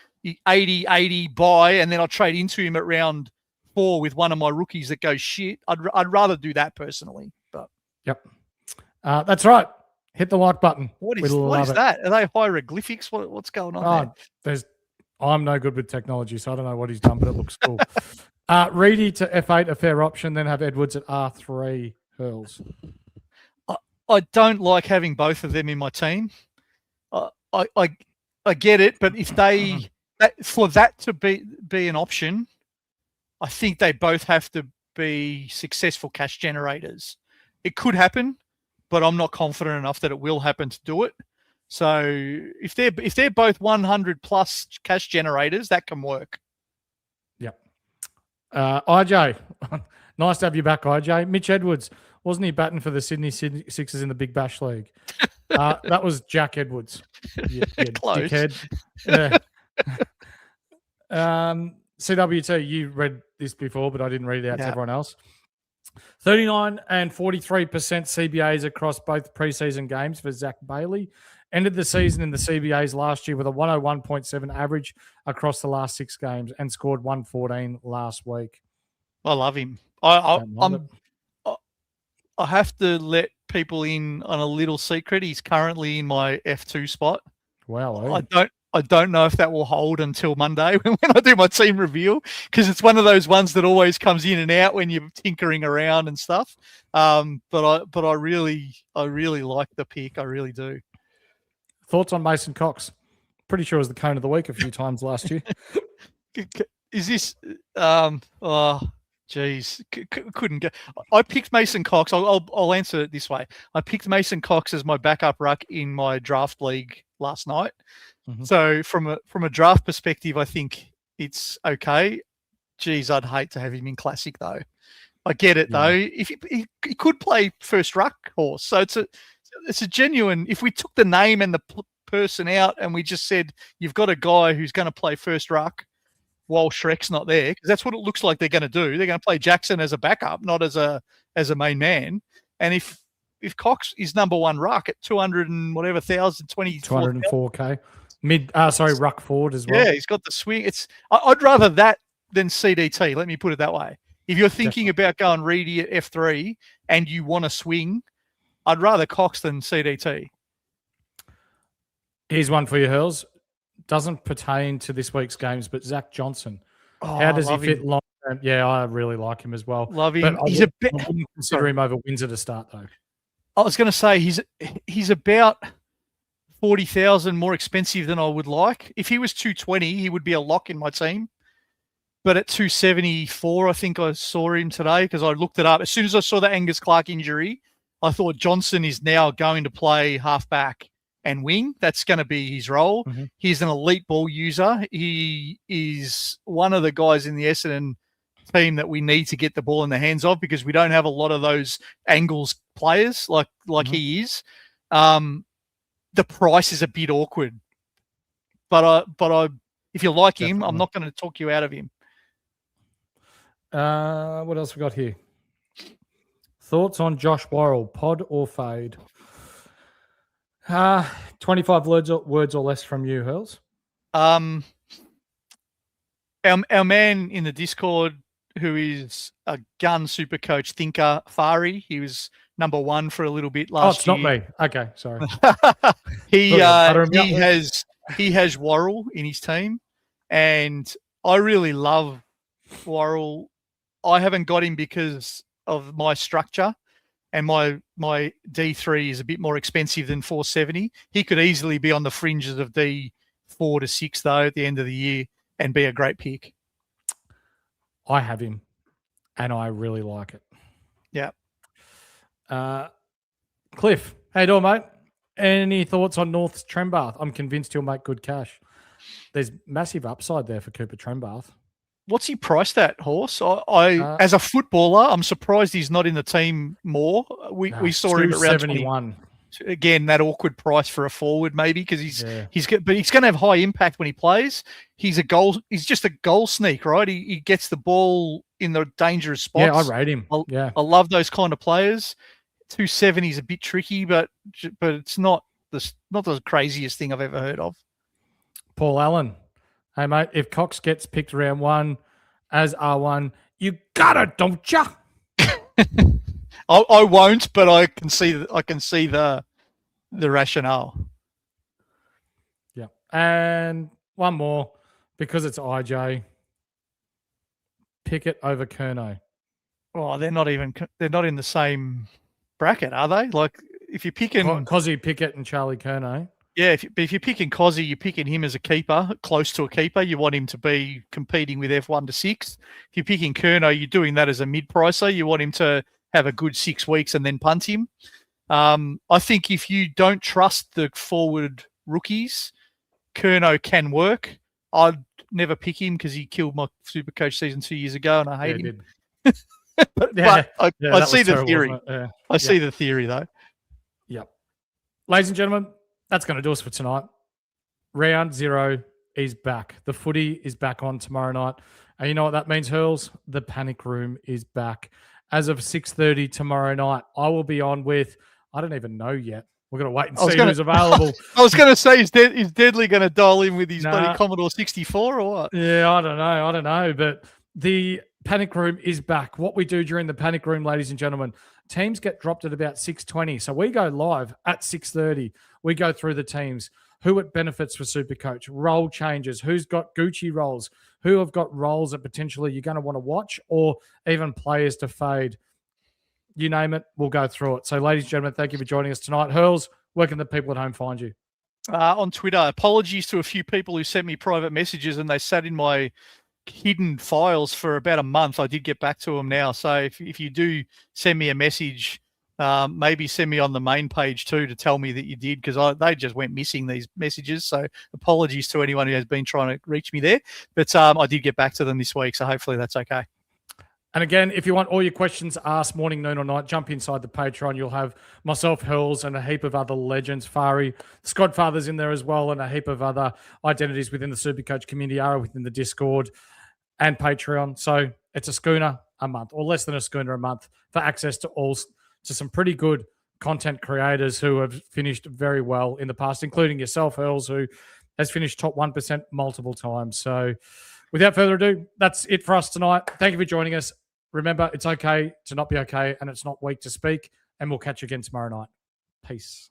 80 buy, and then I'll trade into him at round 4 with one of my rookies that goes shit. I'd rather do that personally. But that's right. Hit the like button. What is that? Are they hieroglyphics? What's going on there? I'm no good with technology, so I don't know what he's done, but it looks cool. Reedy to F8, a fair option. Then have Edwards at R3. Hurls. I don't like having both of them in my team. I get it, but if they for that to be an option, I think they both have to be successful cash generators. It could happen, but I'm not confident enough that it will happen to do it. So if they're both 100 plus cash generators, that can work. Yep. IJ, nice to have you back, IJ. Mitch Edwards, wasn't he batting for the Sydney Sixers in the Big Bash League? That was Jack Edwards. You Close. Dickhead. Yeah. CWT, you read this before, but I didn't read it out to everyone else. 39 and 43% CBAs across both preseason games for Zach Bailey. Ended the season in the CBAs last year with a 101.7 average across the last 6 games and scored 114 last week. I love him. I have to let people in on a little secret. He's currently in my F2 spot. Wow. I don't know if that will hold until Monday when I do my team review, because it's one of those ones that always comes in and out when you're tinkering around and stuff. But I really like the pick. I really do. Thoughts on Mason Cox? Pretty sure it was the cone of the week a few times last year. Is this? Couldn't go. I picked Mason Cox. I'll answer it this way. I picked Mason Cox as my backup ruck in my draft league last night. So from a draft perspective, I think it's okay. Geez, I'd hate to have him in Classic though. I get it though. If he could play first ruck horse, so it's a genuine. If we took the name and the person out and we just said you've got a guy who's going to play first ruck while Shrek's not there, because that's what it looks like they're going to do. They're going to play Jackson as a backup, not as a main man. And if Cox is number one ruck at 200 and whatever thousand, 204K. Ruck forward as well. Yeah, he's got the swing. I'd rather that than CDT. Let me put it that way. If you're thinking about going Reedy at F3 and you want to swing, I'd rather Cox than CDT. Here's one for you, Hurls. Doesn't pertain to this week's games, but Zach Johnson. How does he fit long term? Yeah, I really like him as well. Love him. But I wouldn't consider him over Windsor to start though. I was going to say he's about 40,000 more expensive than I would like. If he was 220, he would be a lock in my team. But at 274, I think I saw him today because I looked it up. As soon as I saw the Angus Clark injury, I thought Johnson is now going to play halfback and wing. That's going to be his role. He's an elite ball user. He is one of the guys in the Essendon team that we need to get the ball in the hands of because we don't have a lot of those angles players like he is. The price is a bit awkward, but if you like him, I'm not going to talk you out of him. What else we got here? Thoughts on Josh Worrell, pod or fade? 25 words or less from you, Hurls. Our man in the Discord, who is a gun super coach thinker, Fari, he was number one for a little bit last year. Oh, it's not me. Okay, sorry. he has Worrell in his team, and I really love Worrell. I haven't got him because of my structure, and my D3 is a bit more expensive than 470. He could easily be on the fringes of D4 to 6 though at the end of the year and be a great pick. I have him, and I really like it. Yeah. Cliff, how you doing, mate? Any thoughts on North's Trembath? I'm convinced he'll make good cash. There's massive upside there for Cooper Trembath. What's he priced at, Horse? I as a footballer, I'm surprised he's not in the team more. We saw him at round 71. Again, that awkward price for a forward, maybe, because he's going to have high impact when he plays. He's just a goal sneak, right? He gets the ball in the dangerous spots. Yeah, I rate him. I love those kind of players. 270 is a bit tricky, but it's not the craziest thing I've ever heard of. Paul Allen, hey mate, if Cox gets picked round 1 as R1, you got it, don't ya? I won't, but I can see the rationale. Yeah, and one more because it's IJ. Pickett over Curnow. Oh, they're not in the same bracket, are they? Like, if you're picking Cozzy, Pickett, and Charlie Curnow. Yeah, if you're picking Cozzy, you're picking him as a keeper, close to a keeper. You want him to be competing with F1 to 6. If you're picking Curnow, you're doing that as a mid-pricer. You want him to have a good 6 weeks and then punt him. I think if you don't trust the forward rookies, Curnow can work. I'd never pick him because he killed my Supercoach season 2 years ago, and I hate him. but I see the theory. I see the theory, though. Yep. Ladies and gentlemen, that's going to do us for tonight. Round 0 is back. The footy is back on tomorrow night. And you know what that means, Hurls? The Panic Room is back. As of 6:30 tomorrow night, I will be on with, I don't even know yet. We're going to wait and see who's available. I was going to say, is Deadly going to dial in with his bloody Commodore 64 or what? Yeah, I don't know. But the Panic Room is back. What we do during the Panic Room, ladies and gentlemen, teams get dropped at about 6:20. So we go live at 6:30. We go through the teams, who it benefits for Supercoach, role changes, who's got Gucci roles, who have got roles that potentially you're going to want to watch, or even players to fade. You name it, we'll go through it. So, ladies and gentlemen, thank you for joining us tonight. Hurls, where can the people at home find you? On Twitter. Apologies to a few people who sent me private messages and they sat in my hidden files for about a month. I did get back to them now. So if you do send me a message, maybe send me on the main page too to tell me that you did, because they just went missing, these messages. So apologies to anyone who has been trying to reach me there. But I did get back to them this week, so hopefully that's okay. And again, if you want all your questions asked morning, noon or night, jump inside the Patreon. You'll have myself, Hurls, and a heap of other legends. Fari, Squadfather's in there as well, and a heap of other identities within the Supercoach community are within the Discord and Patreon. So it's a schooner a month, or less than a schooner a month, for access to some pretty good content creators who have finished very well in the past, including yourself, Hurls, who has finished top 1% multiple times. So without further ado, that's it for us tonight. Thank you for joining us. Remember, it's okay to not be okay, and it's not weak to speak, and we'll catch you again tomorrow night. Peace.